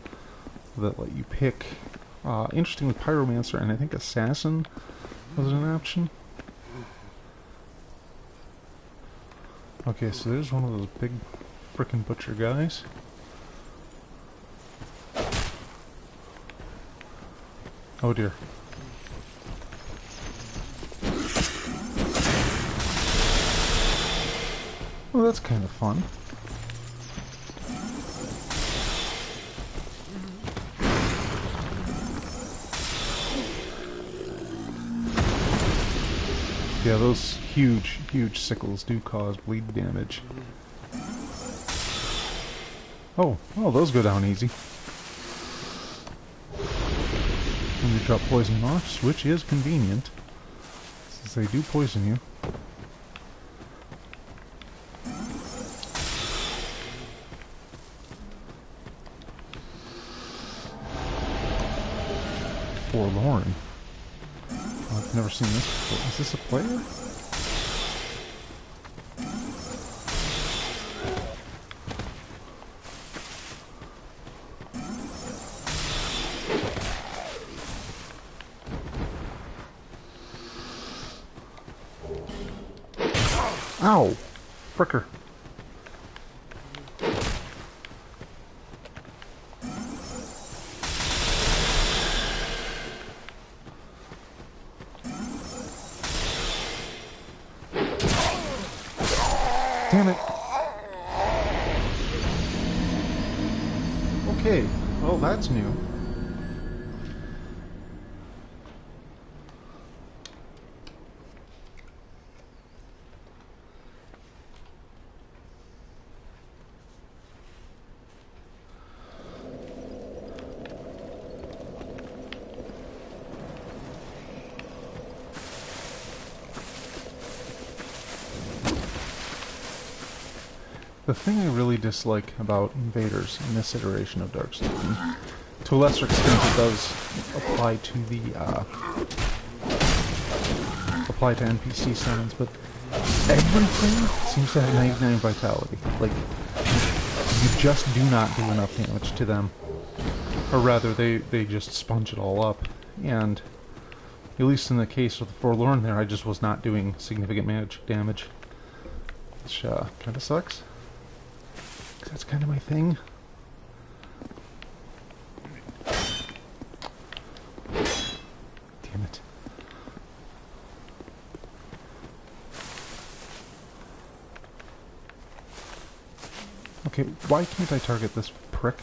that let you pick. Interestingly, Pyromancer and I think Assassin was an option. Okay, so there's one of those big frickin' butcher guys. Oh dear. Well, that's kind of fun. Yeah, those huge sickles do cause bleed damage. Oh, well, those go down easy. And they drop poison rocks, which is convenient, since they do poison you. Forlorn. Oh, I've never seen this before. Is this a player? Ow! Fricker. Damn it. Okay, well that's new. The thing I really dislike about invaders in this iteration of Dark Souls, and to a lesser extent it does apply to the NPC summons, but everything seems to have 99 vitality. Like, you just do not do enough damage to them, or rather, they just sponge it all up. And at least in the case of the Forlorn, there, I just was not doing significant damage, which kind of sucks. That's kind of my thing. Damn it. Okay, why can't I target this prick?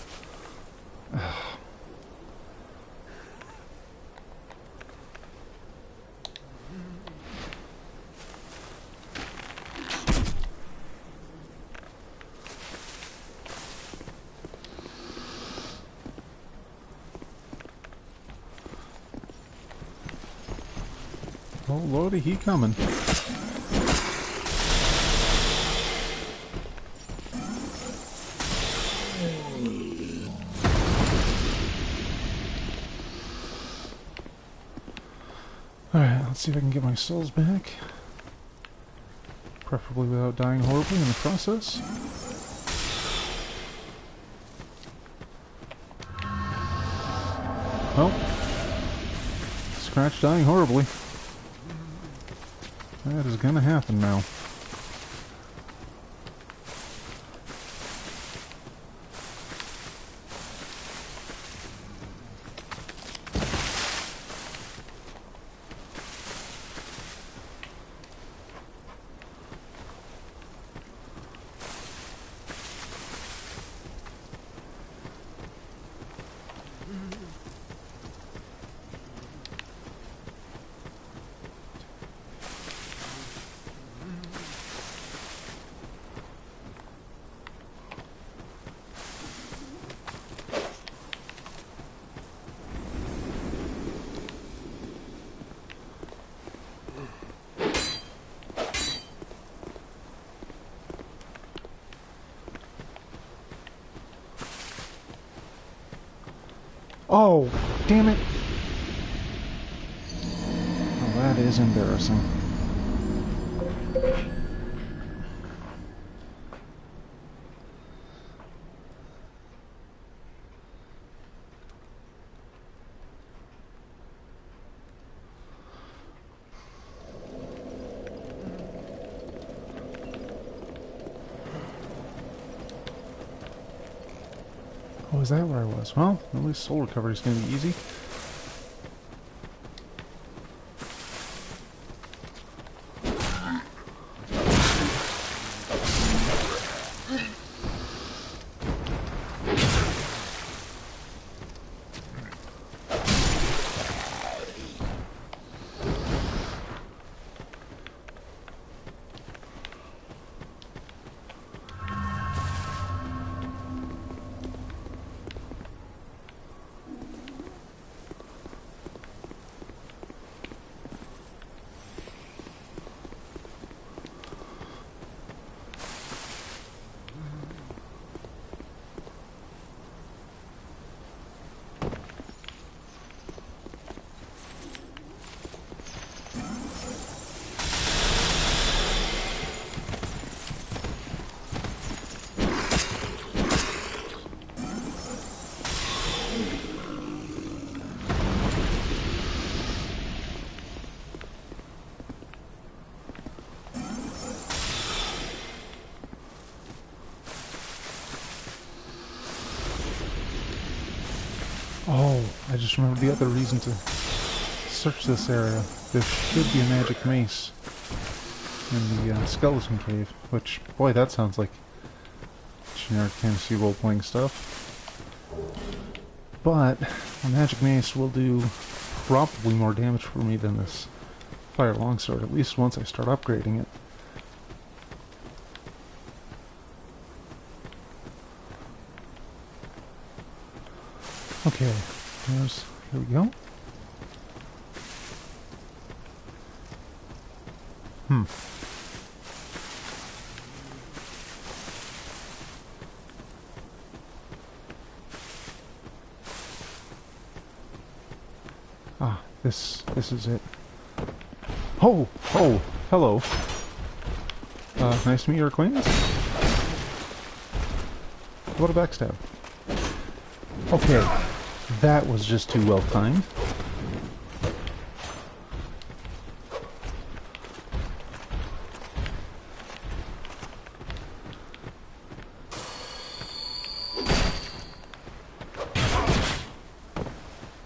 Oh lordy, he coming. Alright, let's see if I can get my souls back. Preferably without dying horribly in the process. Well, scratch dying horribly. That is gonna happen now. Oh, damn it. Oh, that is embarrassing. Oh, is that where I was? Well, at least soul recovery is going to be easy. Oh, I just remembered the other reason to search this area. There should be a magic mace in the skeleton cave, which, boy, that sounds like generic fantasy role-playing stuff. But a magic mace will do probably more damage for me than this fire longsword, at least once I start upgrading it. Okay, here we go. Ah, this is it. Oh, hello. Nice to meet your acquaintance. What a backstab. Okay, that was just too well timed.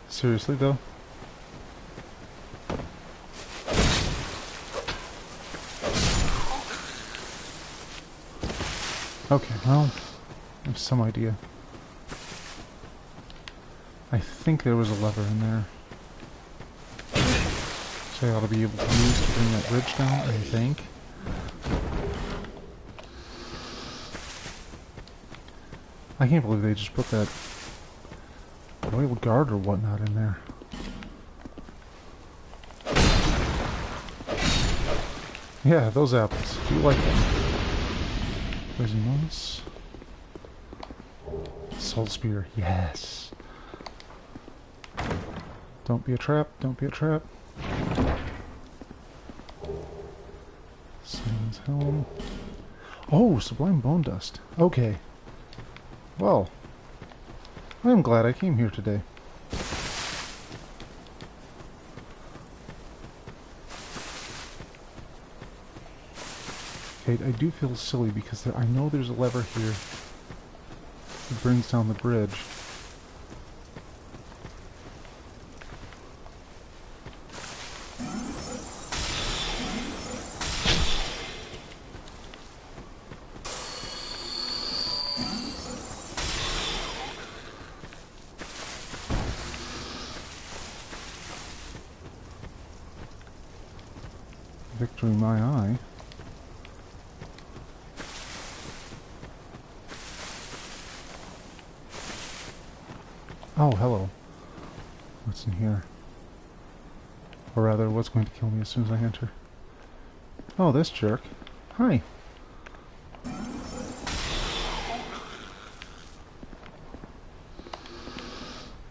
Seriously, though? Okay, well, I have some idea. I think there was a lever in there. So I ought to be able to use to bring that bridge down, I think. I can't believe they just put that oil guard or whatnot in there. Yeah, those apples. Do you like them? Poison moss. Soul spear, yes. Don't be a trap, don't be a trap. Sans helm. Oh, sublime bone dust. Okay. Well, I'm glad I came here today. Okay, I do feel silly because I know there's a lever here that brings down the bridge. Victory my eye. Oh, hello. What's in here? Or rather, what's going to kill me as soon as I enter? Oh, this jerk. Hi.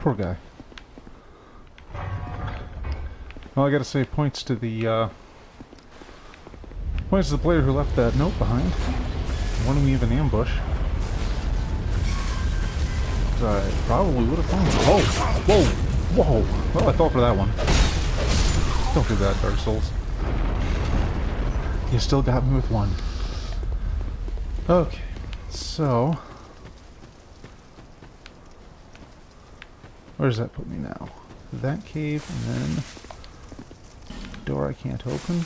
Poor guy. Well, I gotta say, points to the player who left that note behind, warning me of an ambush. I probably would have found it. Oh! Whoa! Whoa! Well, I fell for that one. Don't do that, Dark Souls. You still got me with one. Okay, so... where does that put me now? That cave, and then... door I can't open.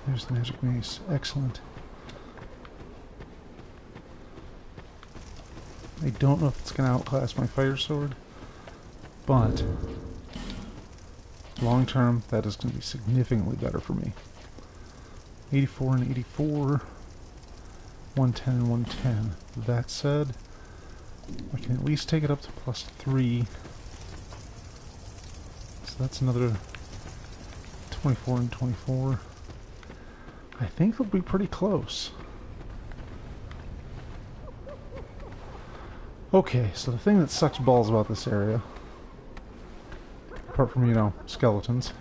There's the magic mace. Excellent. I don't know if it's going to outlast my fire sword, but long term, that is going to be significantly better for me. 84 and 84, 110 and 110. That said, I can at least take it up to +3. So that's another 24 and 24. I think they'll be pretty close. Okay, so the thing that sucks balls about this area, apart from, you know, skeletons,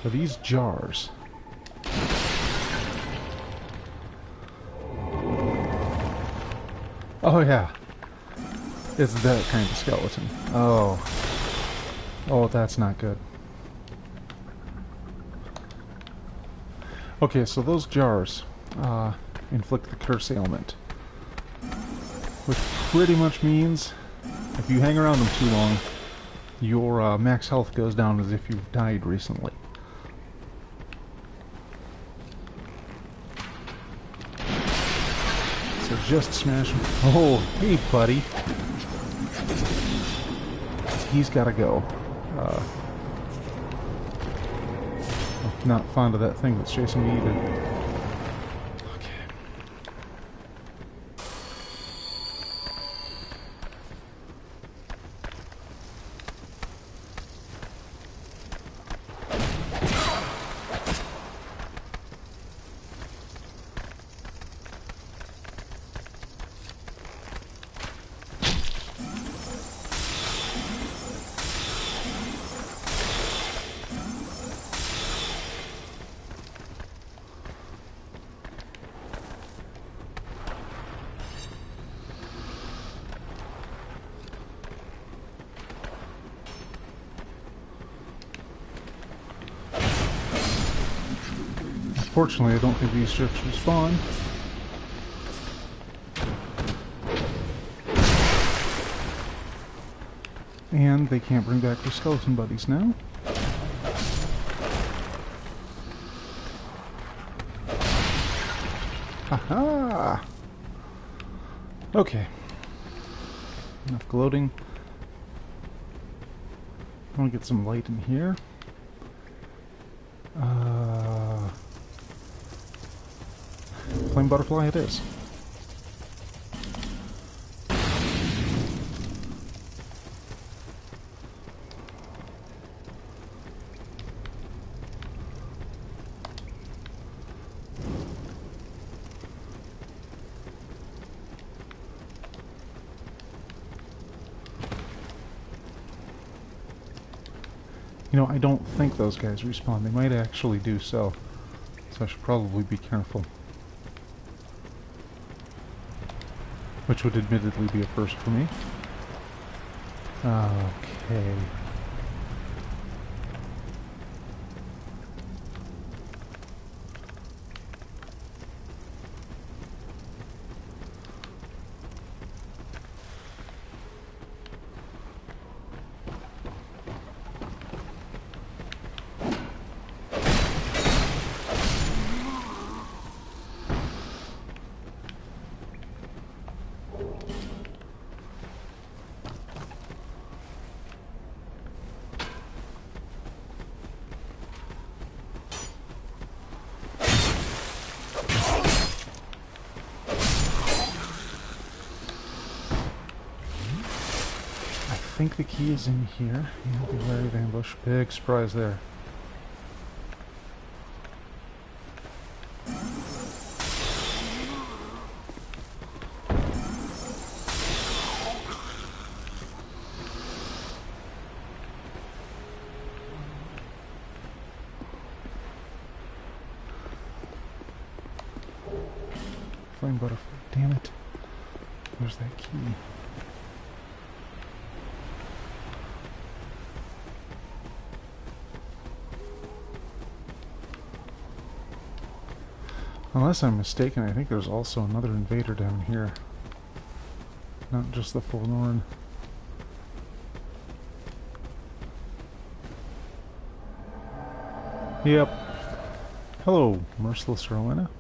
are these jars. Oh yeah, it's that kind of skeleton. Oh, that's not good. Okay, so those jars inflict the curse ailment, which pretty much means if you hang around them too long, your max health goes down as if you've died recently. So just smash him. Oh, hey buddy. He's gotta go. Not fond of that thing that's chasing me either. Fortunately, I don't think these ships respawn. And they can't bring back their skeleton buddies now. Haha! Okay. Enough gloating. I want to get some light in here. Flame butterfly it is. You know, I don't think those guys respawn. They might actually do so. So I should probably be careful. Which would admittedly be a first for me. Okay. think the key is in here. Yeah, be wary of ambush. Big surprise there. Flame butterfly. Damn it. Where's that key? Unless I'm mistaken, I think there's also another invader down here. Not just the Forlorn. Yep. Hello, Merciless Rowena.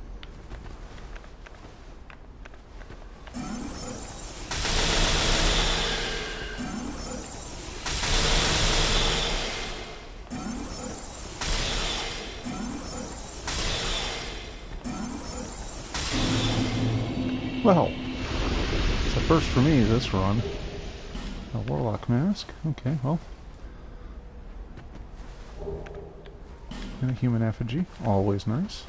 Well, it's a first for me this run. A Warlock mask. Okay, well. And a human effigy. Always nice.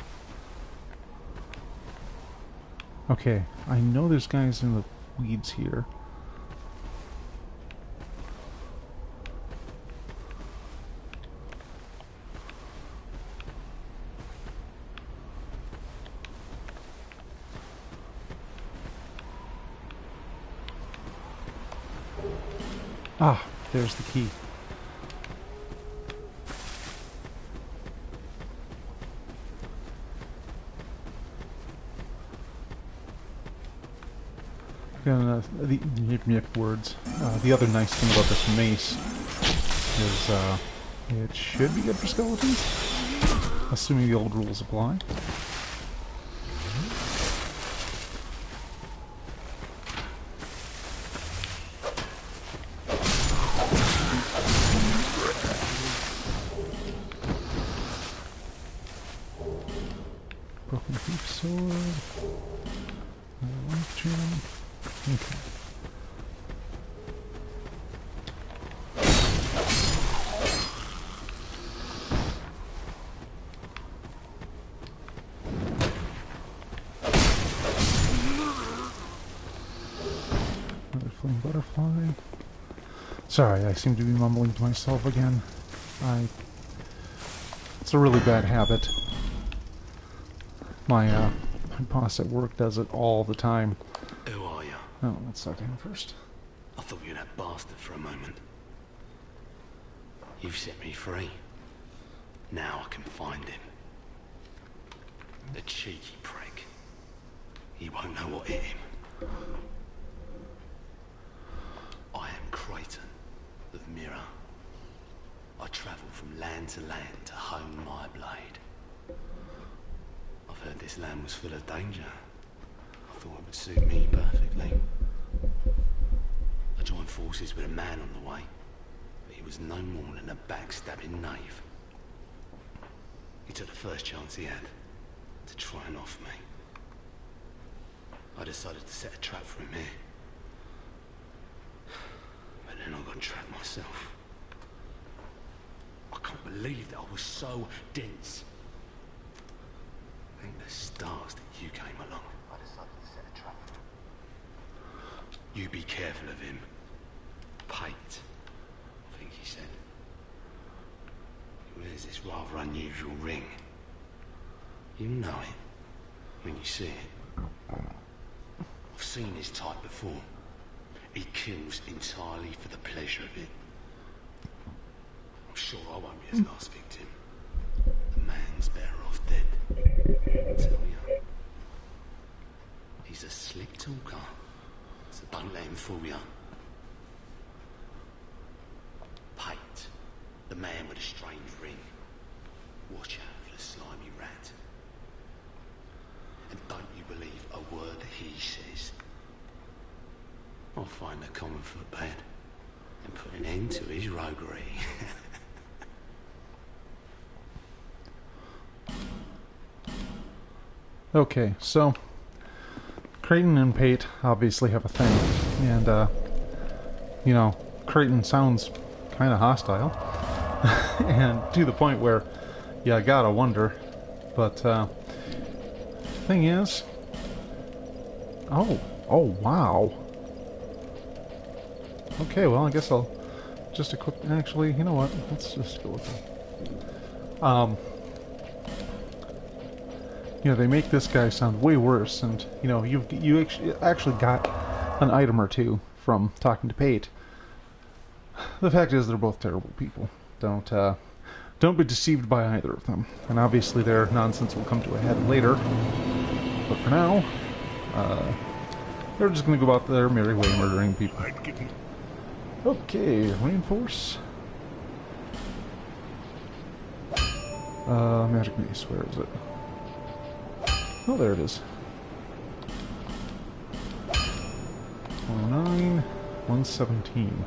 Okay, I know there's guys in the weeds here. Ah, there's the key. The yip yip words. The other nice thing about this mace is it should be good for skeletons, assuming the old rules apply. Broken thief sword. Life gem. Okay. Another flame butterfly. Sorry, I seem to be mumbling to myself again. It's a really bad habit. My boss at work does it all the time. Who are you? Oh, let's suck in first. I thought you were that bastard for a moment. You've set me free. Now I can find him. The cheeky prick. He won't know what hit him. I am Creighton of Mirror. I travel from land to land to hone my blade. I've heard this land was full of danger. I thought it would suit me perfectly. I joined forces with a man on the way, but he was no more than a backstabbing knave. He took the first chance he had to try and off me. I decided to set a trap for him here. But then I got trapped myself. I can't believe that I was so dense. Thank the stars that you came along. I decided to set a trap for him. You be careful of him. Pate, I think he said. He wears this rather unusual ring. You know it when you see it. I've seen his type before. He kills entirely for the pleasure of it. I'm sure I won't be his last victim. The man's better off dead. I tell you. He's a slick talker, so don't let him fool you. Pate, the man with a strange ring. Watch out for the slimy rat. And don't you believe a word that he says. I'll find the common footpad and put an end to his roguery. Okay, so Creighton and Pate obviously have a thing, and you know, Creighton sounds kind of hostile. And to the point where, yeah, I gotta wonder. But, thing is... Oh, wow. Okay, well, I guess I'll just equip... Actually, you know what? Let's just go with it. You know, they make this guy sound way worse, and, you know, you actually got an item or two from talking to Pate. The fact is, they're both terrible people. Don't be deceived by either of them. And obviously their nonsense will come to a head later. But for now, they're just going to go about their merry way murdering people. Okay, reinforce. Magic Mace, where is it? Oh, there it is. 109, 117.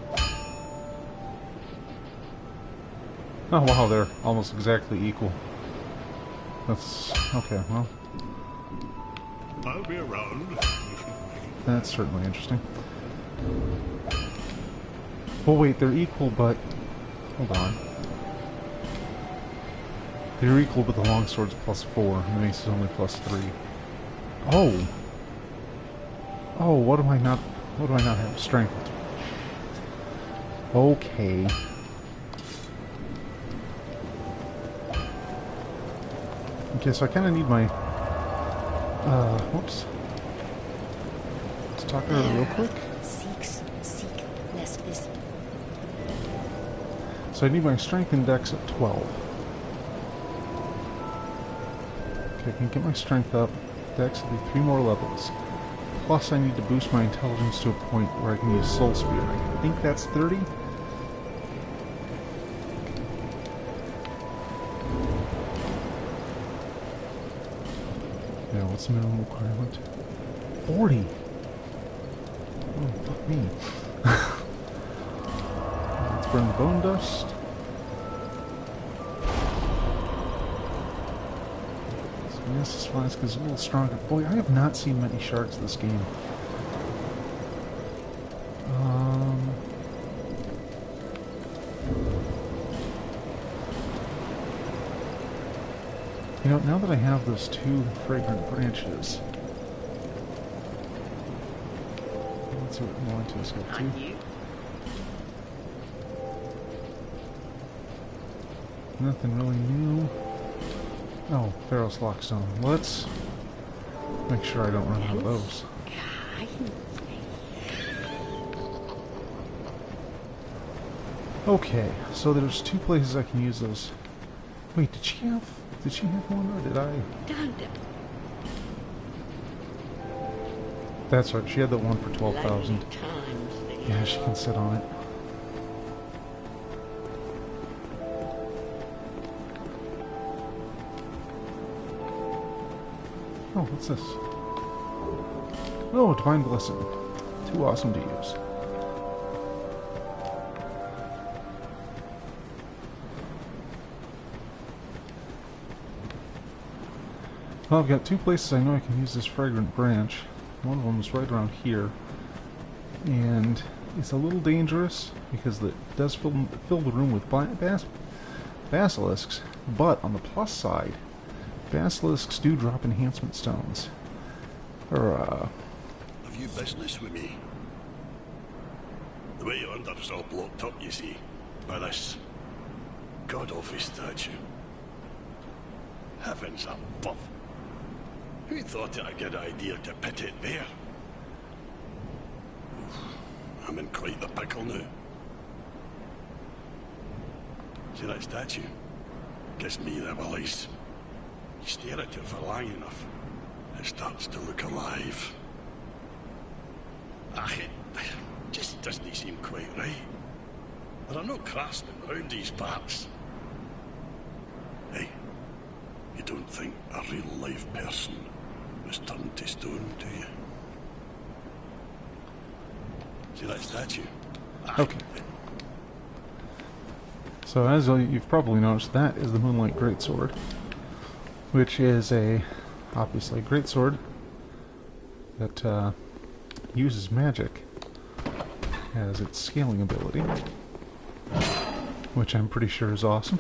Oh wow, they're almost exactly equal. That's... okay, well... I'll be around. That's certainly interesting. Oh wait, they're equal, but... hold on. They're equal, but the longsword's +4, and the mace is only +3. Oh! Oh, what do I not have? Strength. Okay. Okay, so I kind of need my... whoops. Let's talk to her real quick. Seek lest this. So I need my strength index at 12. Okay, I can get my strength up. Dex will be 3 more levels. Plus I need to boost my intelligence to a point where I can use Soul Spear. I think that's 30? Yeah, what's the minimum requirement? 40! Oh, fuck me. Let's burn the bone dust. This flask is a little stronger. Boy, I have not seen many shards this game. You know, now that I have those 2 fragrant branches, let's see what more into this go to. Nothing really new. Oh, Pharaoh's Lockstone. Let's make sure I don't run out of those. Okay, so there's 2 places I can use those. Wait, did she have one, or did I? That's right, she had that one for 12,000. Yeah, she can sit on it. Oh, what's this? Oh, Divine Blessing. Too awesome to use. Well, I've got 2 places I know I can use this fragrant branch. One of them is right around here. And it's a little dangerous because it does fill the room with basilisks. But on the plus side, basilisks do drop enhancement stones. Have you business with me? The way yonder's all blocked up, you see, by this god-awful statue. Heavens above! Who thought it a good idea to put it there? I'm in quite the pickle now. See that statue? Gives me the willies. You stare at it for long enough, it starts to look alive. It just doesn't seem quite right. There are no craftsmen round these parts. Hey, you don't think a real live person was turned to stone, do you? See that statue? Okay. So as you've probably noticed, that is the Moonlight Greatsword, which is obviously a greatsword that uses magic. has its scaling ability, which I'm pretty sure is awesome.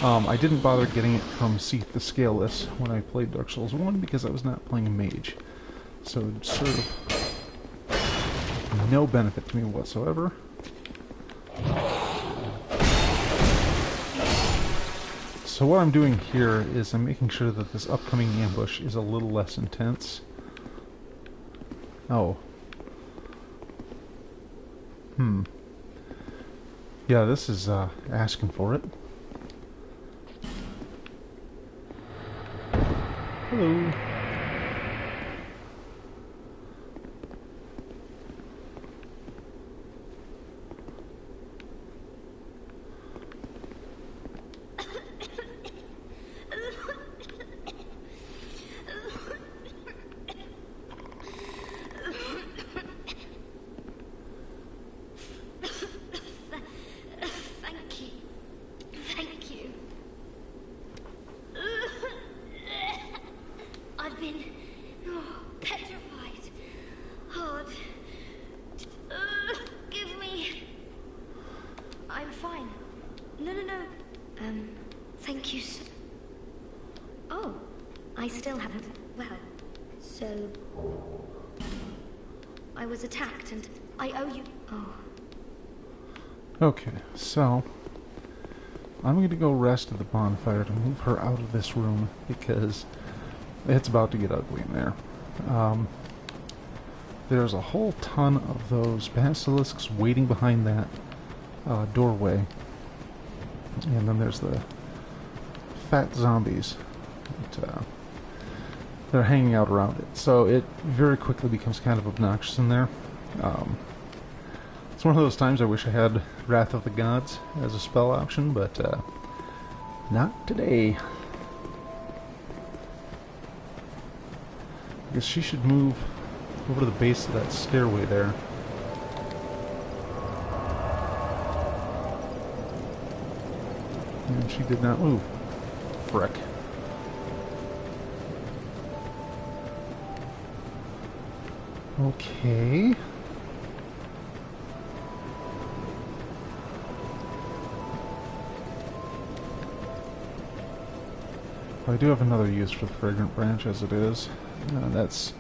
I didn't bother getting it from Seath the Scaleless when I played Dark Souls 1 because I was not playing a mage. So it served no benefit to me whatsoever. So what I'm doing here is I'm making sure that this upcoming ambush is a little less intense. Oh. Yeah, this is asking for it. Hello. Thank you. I've been petrified. Hard. Give me. I'm fine. No. Thank you so... Oh, I still haven't... Well, so... I was attacked and I owe you... Oh. Okay, so... I'm going to go rest at the bonfire to move her out of this room because it's about to get ugly in there. There's a whole ton of those basilisks waiting behind that doorway. And then there's the fat zombies that, they're hanging out around it. So it very quickly becomes kind of obnoxious in there. It's one of those times I wish I had Wrath of the Gods as a spell option, but not today. I guess she should move over to the base of that stairway there. And she did not move. Frick. Okay. I do have another use for the Fragrant Branch as it is. That's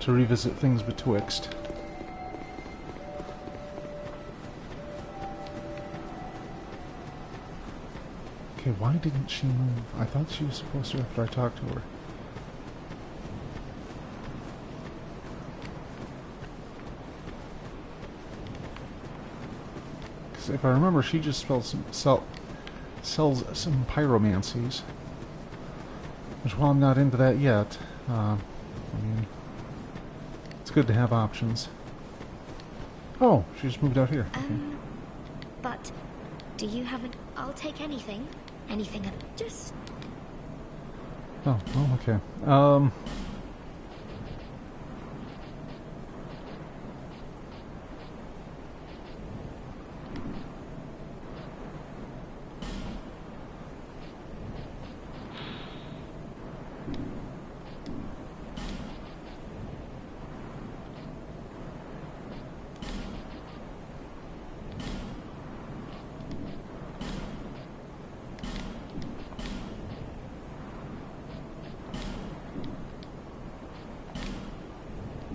to revisit things betwixt. Okay, why didn't she move? I thought she was supposed to after I talked to her. Because if I remember, she just sells some pyromancies. Which, while I'm not into that yet, I mean, it's good to have options. Oh, she just moved out here. Okay. But do you have an... I'll take anything. Anything at... Just... Oh, well, okay.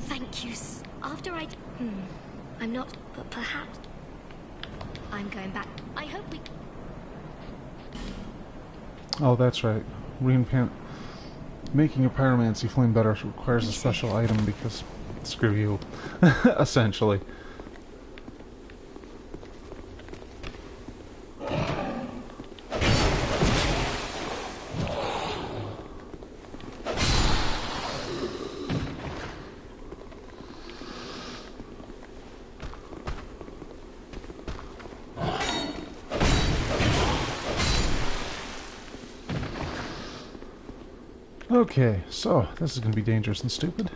Thank you. After I... I'm not... But perhaps... I'm going back. I hope we... Oh, that's right. Making a pyromancy flame better requires a special item because... Screw you. Essentially. Okay, so this is going to be dangerous and stupid.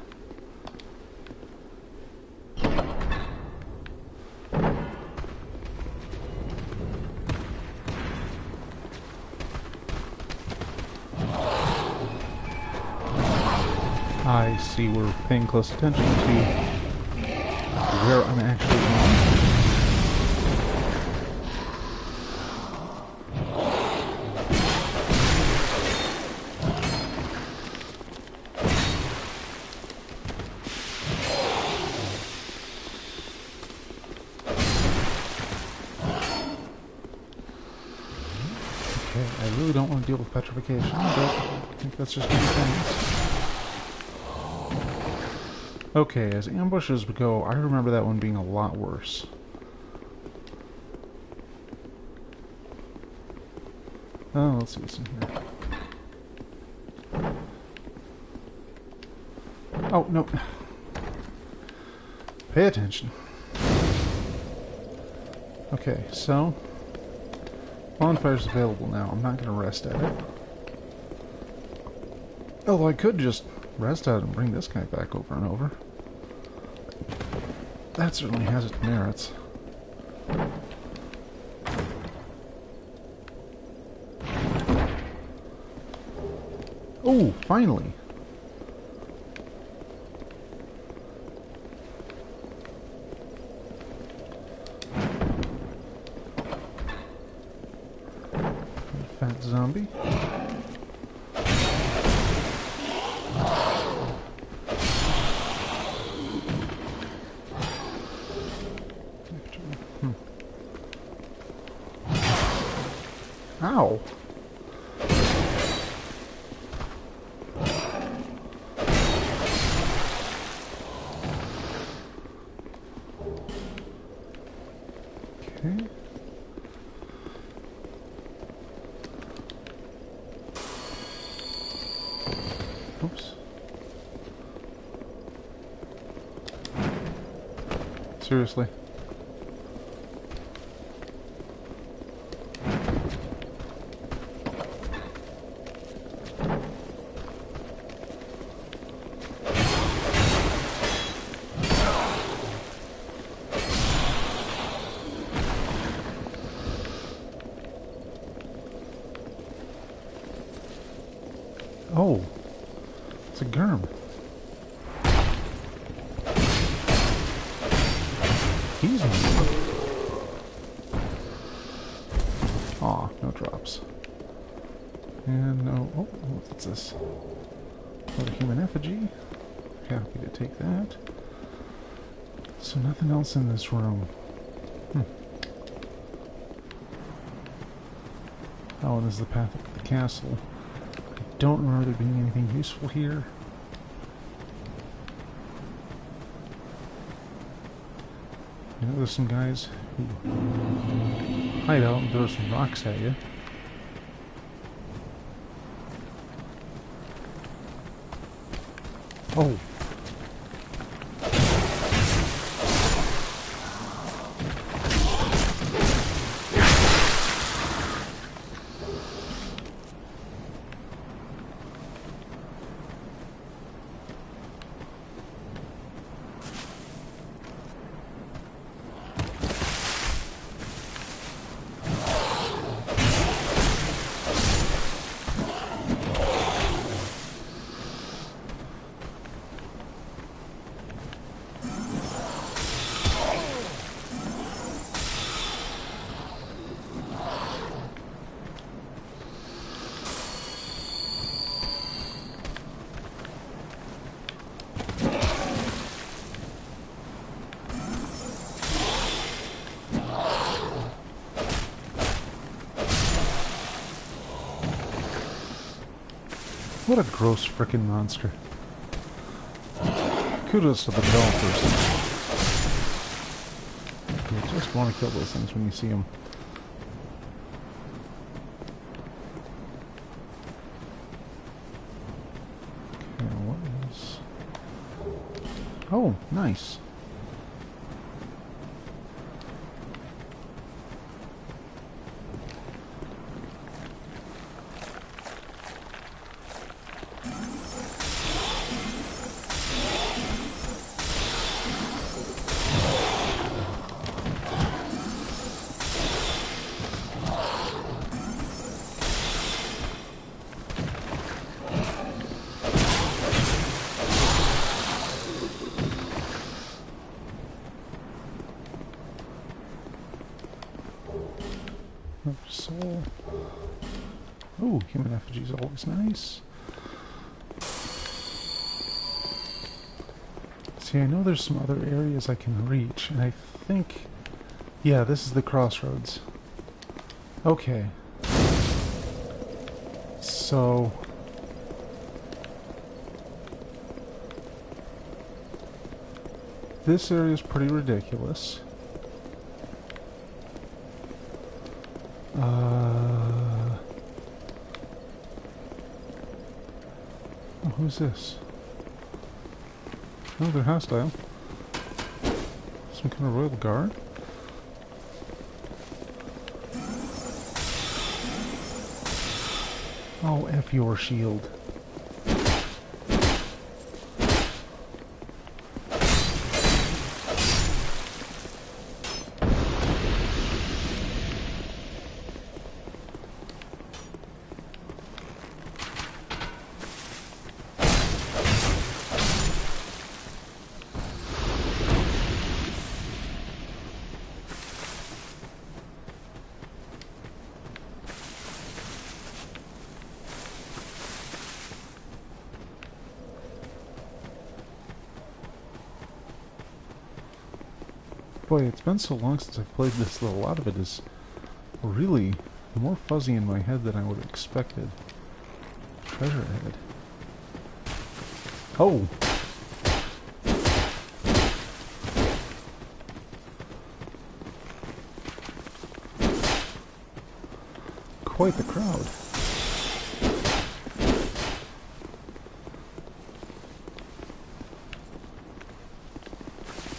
I see we're paying close attention to where I'm actually going. Okay, I really don't want to deal with petrification, but I think that's just one thing. Okay, as ambushes go, I remember that one being a lot worse. Oh, let's see what's in here. Oh, no. Pay attention. Okay, so bonfire's available now. I'm not going to rest at it. Although I could just rest at it and bring this guy back over and over. That certainly has its merits. Oh, finally! Fat zombie. Ow! Okay. Oops. Seriously. Oh, it's a germ. He's on. Aw, no drops. And no. Oh, what's this? Another human effigy. Happy to take that. So nothing else in this room. Oh, and this is the path up to the castle. I don't remember there being anything useful here. You know, there's some guys who hide out and throw some rocks at you. Oh. What a gross frickin' monster. Kudos to the developers. You just want to kill those things when you see them. Okay, what is... Oh, nice. of soul. Ooh, human effigy is always nice. See, I know there's some other areas I can reach, and I think... Yeah, this is the crossroads. Okay. So... this area is pretty ridiculous. Oh, who's this? Oh, they're hostile. Some kind of royal guard? Oh, F your shield. Boy, it's been so long since I've played this that a lot of it is really more fuzzy in my head than I would have expected. Treasure head. Oh! Quite the crowd.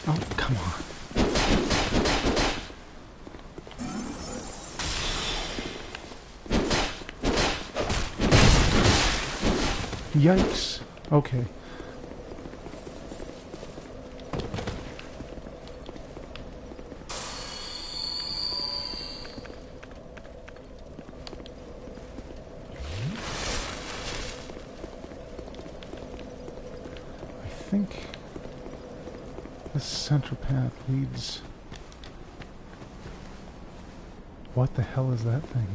Oh, come on. Yikes. Okay. I think this center path leads... What the hell is that thing?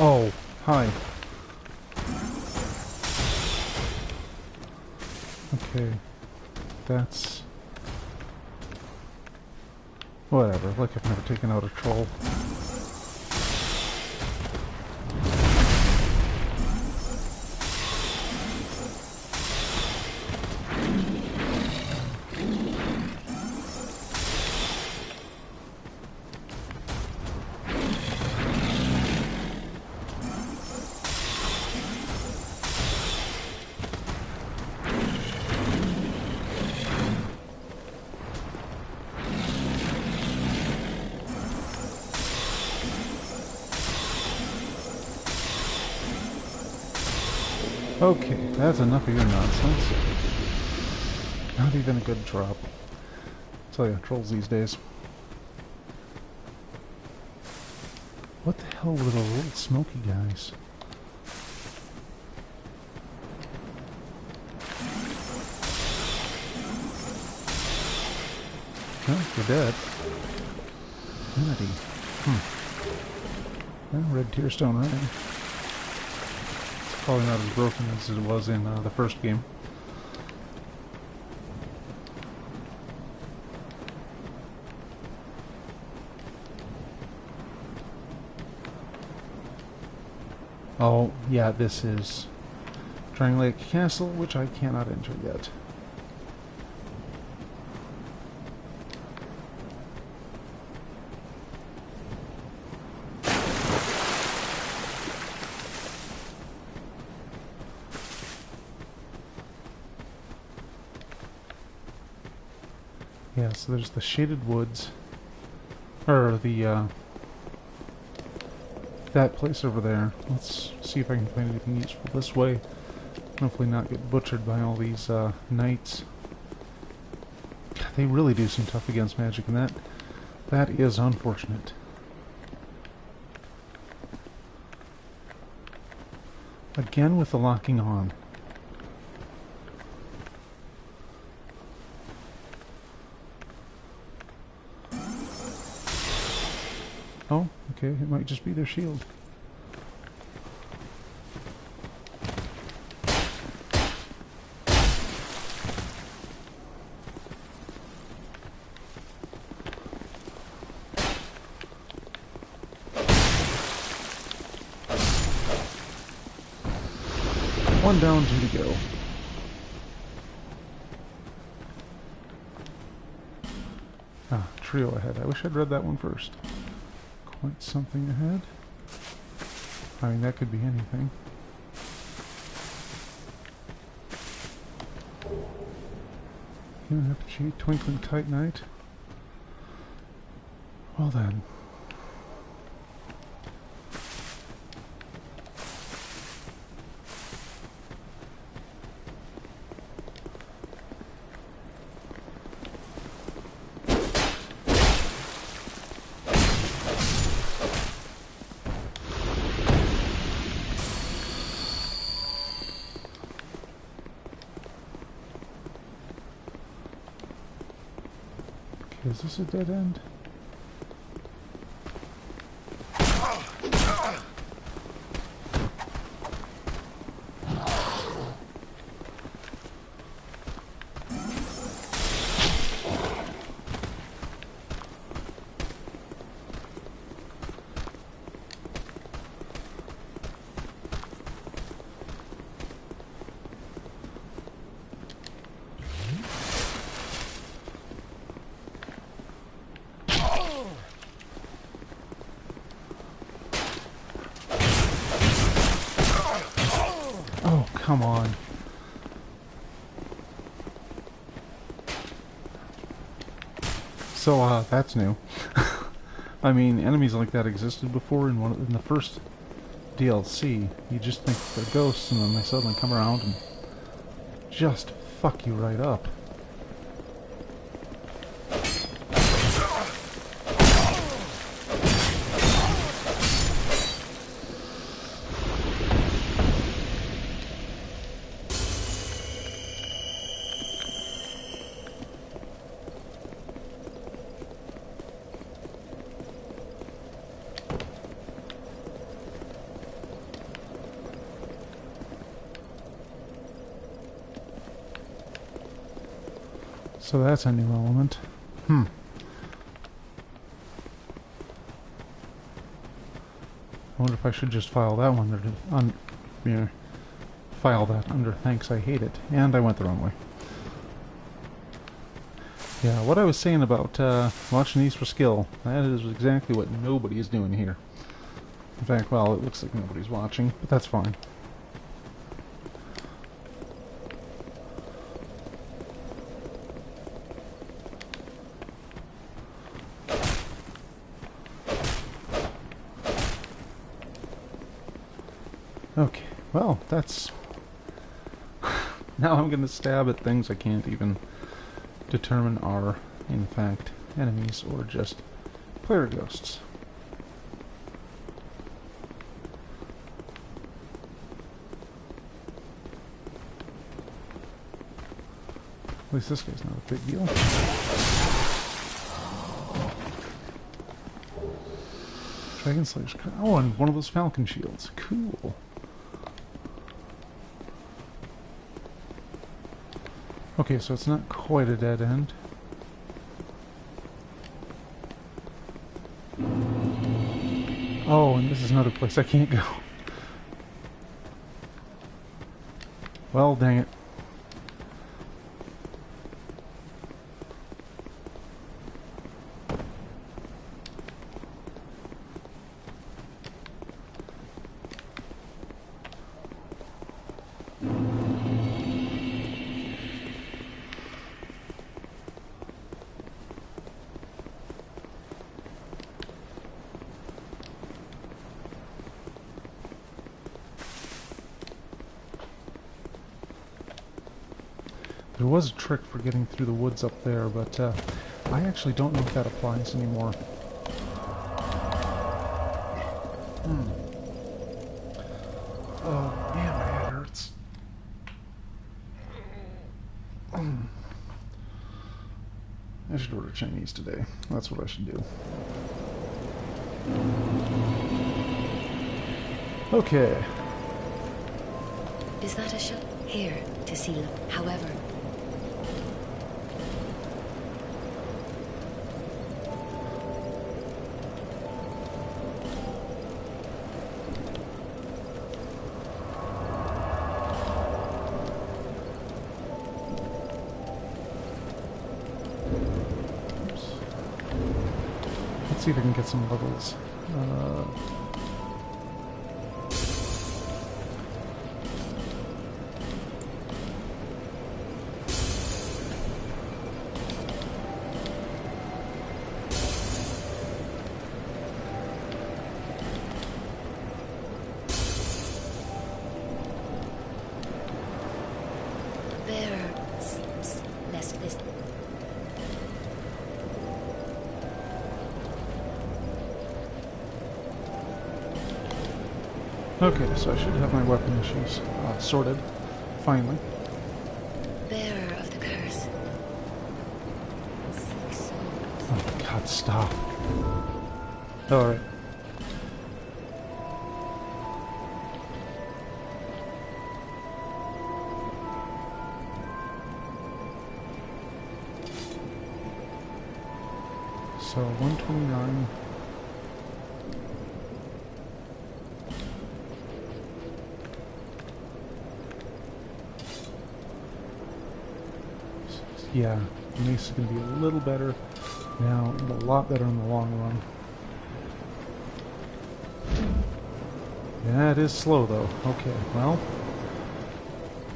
Oh, hi. Okay. That's... whatever, like I've never taken out a troll. Okay, that's enough of your nonsense. Not even a good drop. I'll tell you, trolls these days. What the hell were those little smoky guys? Oh, you're dead. Unity. Well, red tearstone ring. Probably not as broken as it was in the first game. Oh, yeah, this is Dragon Lake Castle, which I cannot enter yet. Yeah, so there's the shaded woods, or the, that place over there. Let's see if I can find anything useful this way. Hopefully not get butchered by all these, knights. They really do seem tough against magic, and that is unfortunate. Again with the locking on. Oh, okay, it might just be their shield. One down, two to go. Ah, trio ahead. I wish I'd read that one first. Quite something ahead. I mean, that could be anything. Human effigy, twinkling titanite. Well then. Is this a dead end? Come on. So, that's new. I mean, enemies like that existed before in the first DLC. You just think they're ghosts, and then they suddenly come around and just fuck you right up. So that's a new element. I wonder if I should just file that one under, file that under thanks I hate it. And I went the wrong way. Yeah, what I was saying about watching these for skill, that is exactly what nobody is doing here. In fact, well, it looks like nobody's watching, but that's fine. Okay, well, that's... now I'm going to stab at things I can't even determine are, in fact, enemies or just player ghosts. At least this guy's not a big deal. Dragon Slayer's... oh, and one of those Falcon shields. Cool. Okay, so it's not quite a dead end. Oh, and this is another place I can't go. Well, dang it. There was a trick for getting through the woods up there, but I actually don't know if that applies anymore. Oh, man. I should order Chinese today. That's what I should do. Okay. Is that a shot? Here, to seal. However... Let's see if I can get some levels. There seems less this... Okay, so I should have my weapon issues sorted, finally. Bearer of the curse. Seek souls. Oh my god, stop. Alright. So, 129... Yeah, mace is going to be a little better now, and a lot better in the long run. Yeah, it is slow though. Okay, well,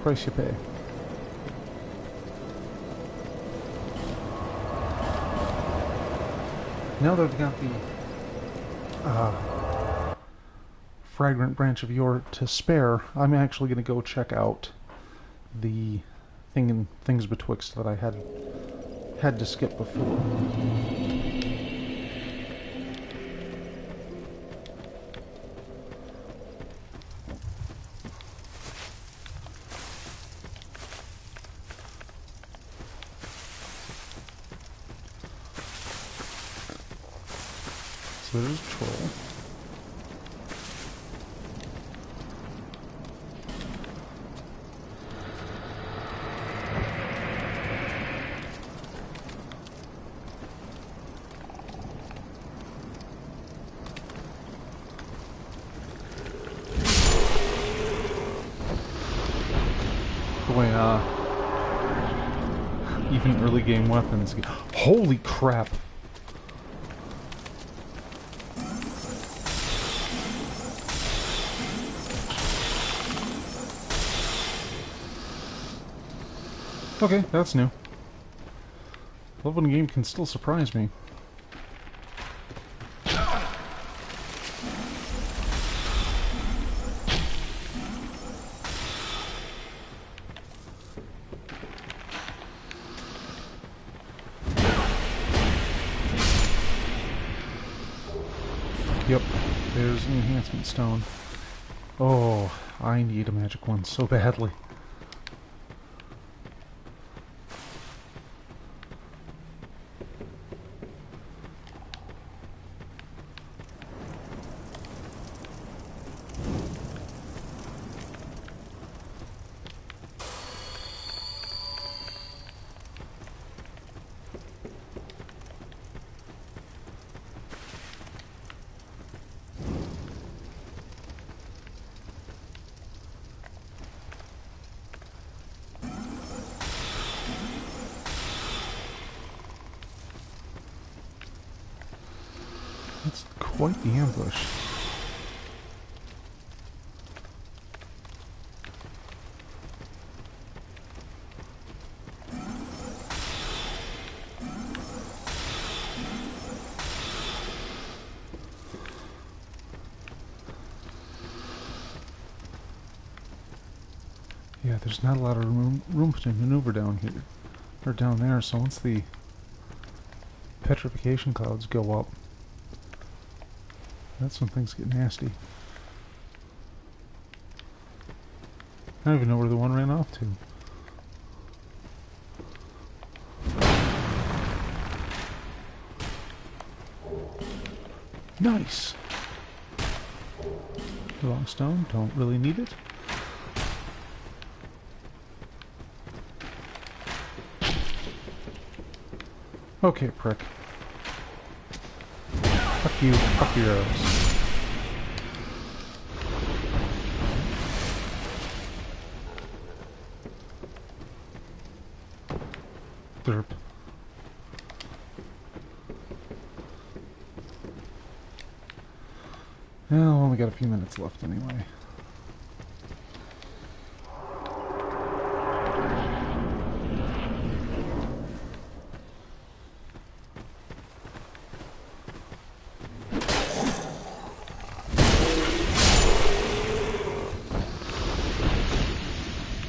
price you pay. Now that I've got the fragrant branch of yore to spare, I'm actually going to go check out the things betwixt that I had to skip before. So there's a troll. Boy, even early game weapons. Holy crap! Okay, that's new. Love when a game can still surprise me. Yep, there's an enhancement stone. Oh, I need a magic one so badly. That's quite the ambush. Yeah, there's not a lot of room to maneuver down here, or down there, so once the petrification clouds go up, that's when things get nasty. I don't even know where the one ran off to. Nice! Wrong stone, don't really need it. Okay, prick. Fuck you, fuck your arrows. Derp. Well, only got a few minutes left anyway.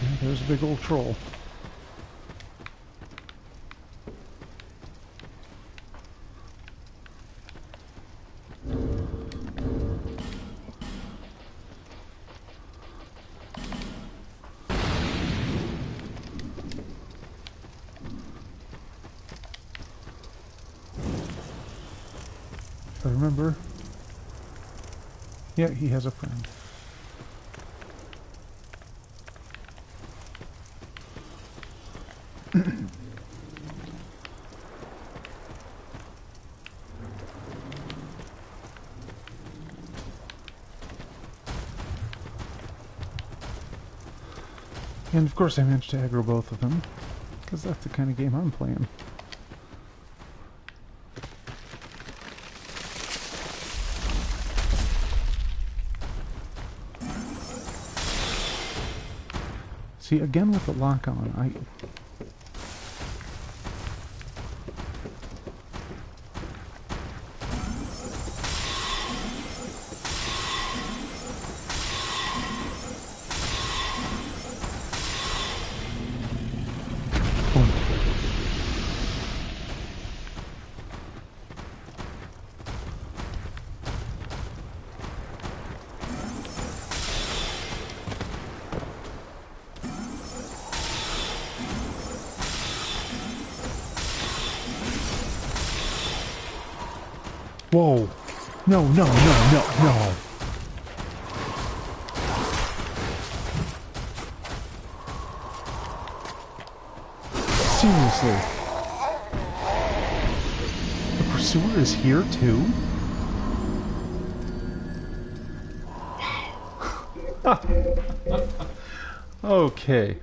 Yeah, there's a big old troll. I remember. Yeah, he has a friend. And of course I managed to aggro both of them, because that's the kind of game I'm playing. See, again with the lock on, boom. Whoa. No, no, no, no, no. Seriously. The pursuer is here too? Okay.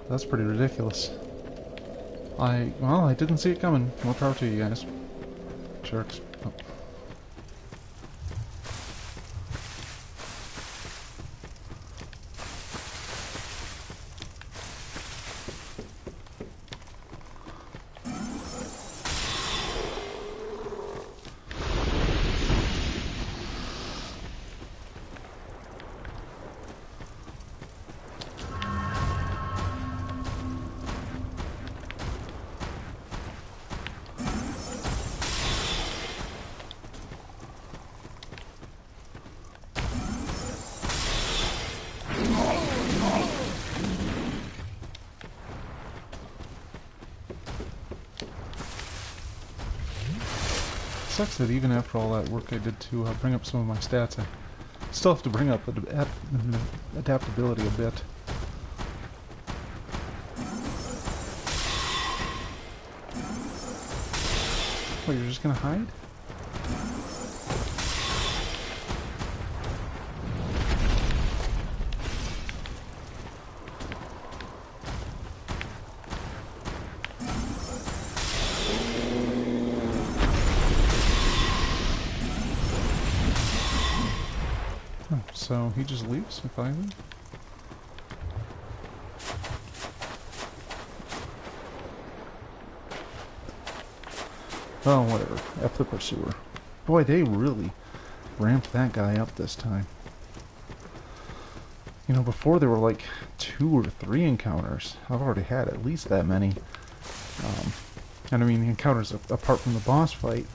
That's pretty ridiculous. Well, I didn't see it coming. More power to you guys. Jerks. Oh. Sucks that even after all that work I did to bring up some of my stats, I still have to bring up adaptability a bit. What, you're just gonna hide? So he just leaves if I leave? Oh, whatever. F the pursuer. Boy, they really ramped that guy up this time. You know, before there were like 2 or 3 encounters. I've already had at least that many. And I mean, the encounters apart from the boss fight.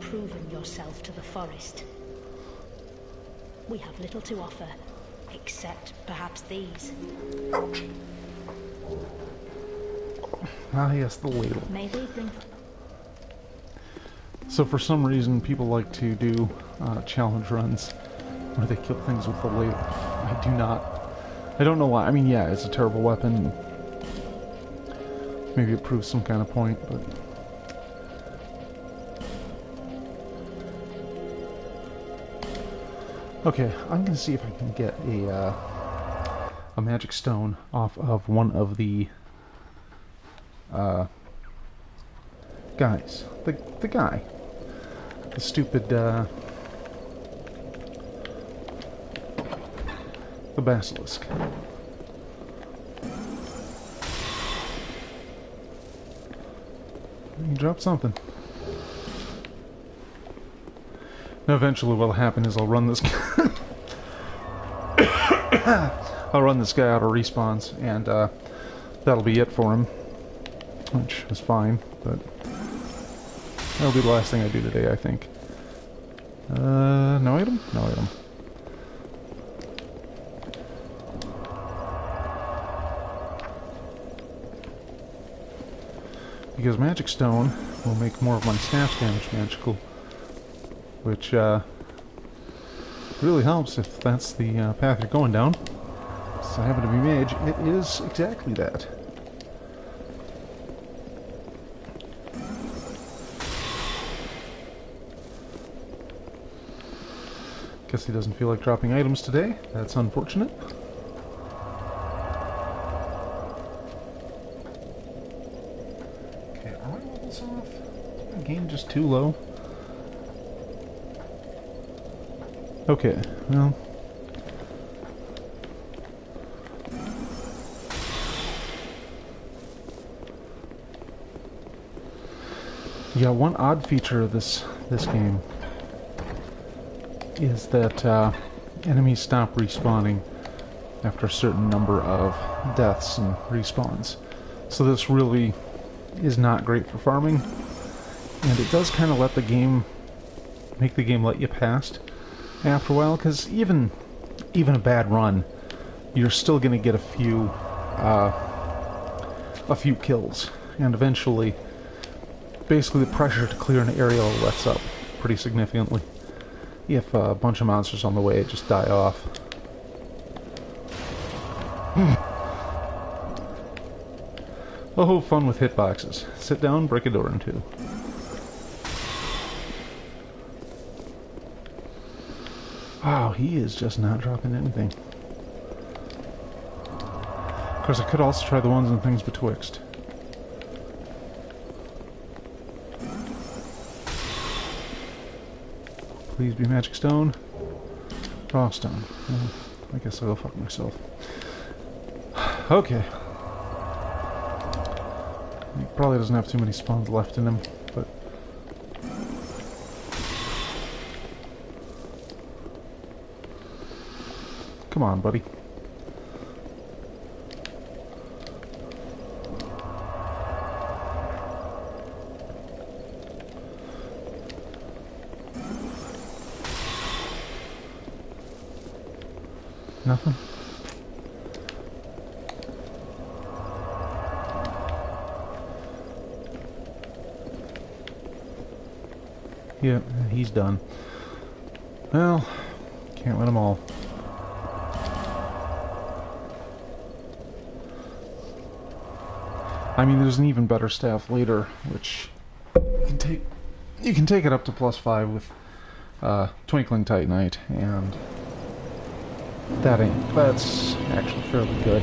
proven yourself to the forest. We have little to offer, except perhaps these. Ah, yes, the ladle. May they bring... So for some reason, people like to do challenge runs where they kill things with the ladle. I do not. I don't know why. I mean, yeah, it's a terrible weapon. Maybe it proves some kind of point, but... Okay, I'm gonna see if I can get a magic stone off of one of the guys. The guy. The stupid the basilisk. You dropped something. Now eventually what'll happen is I'll run this I'll run this guy out of respawns, and that'll be it for him. Which is fine, but that'll be the last thing I do today, I think. No item? No item. Because Magic Stone will make more of my staff damage magical, which really helps if that's the path you're going down. So I happen to be mage, it is exactly that. Guess he doesn't feel like dropping items today. That's unfortunate. Okay, are my levels off? Is my game just too low? Okay, well... yeah, one odd feature of this game is that enemies stop respawning after a certain number of deaths and respawns. So this really is not great for farming, and it does kind of let the game make the game let you past after a while, because even a bad run, you're still going to get a few kills, and eventually basically the pressure to clear an area lets up pretty significantly. If a bunch of monsters on the way just die off. Oh, fun with hitboxes. Sit down, break a door in two. Wow, he is just not dropping anything. Of course, I could also try the ones and things betwixt. Please be magic stone. Raw stone. Well, I guess I'll go fuck myself. Okay. He probably doesn't have too many spawns left in him, but... come on, buddy. Nothing? Yeah, he's done. Well, can't win them all. I mean, there's an even better staff later, which you can take it up to +5 with Twinkling Titanite, and that's actually fairly good.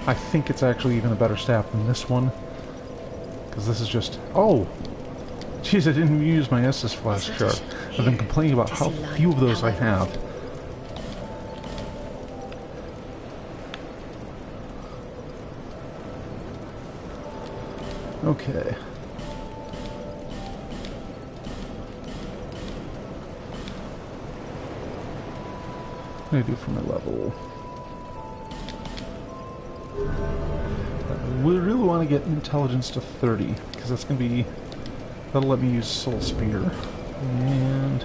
I think it's actually even a better staff than this one, because this is just... oh! Jeez, I didn't use my Estus Flask chart. I've been complaining about how few of those I have. Okay. What do I do for my level? We really want to get intelligence to 30, because that's going to be... that'll let me use Soul Spear. And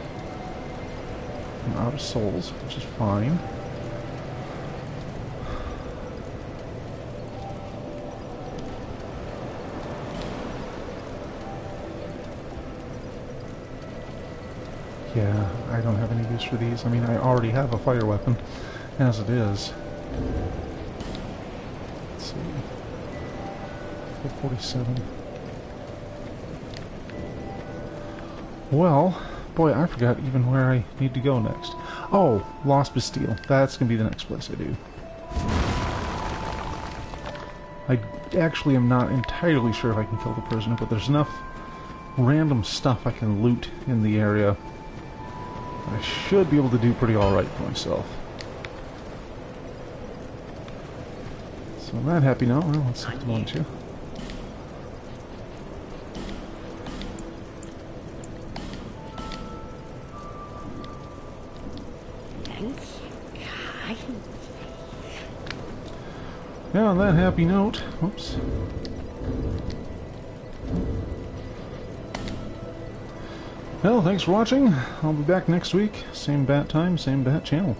I'm out of souls, which is fine. Yeah, I don't have any use for these. I mean, I already have a fire weapon as it is. Let's see. 447. Well, boy, I forgot even where I need to go next. Oh, Lost Bastille. That's going to be the next place I do. I actually am not entirely sure if I can kill the prisoner, but there's enough random stuff I can loot in the area. I should be able to do pretty alright for myself. So on that happy note, well, let's hit the one too. Yeah, on that happy note, whoops. Well, thanks for watching. I'll be back next week. Same bat time, same bat channel.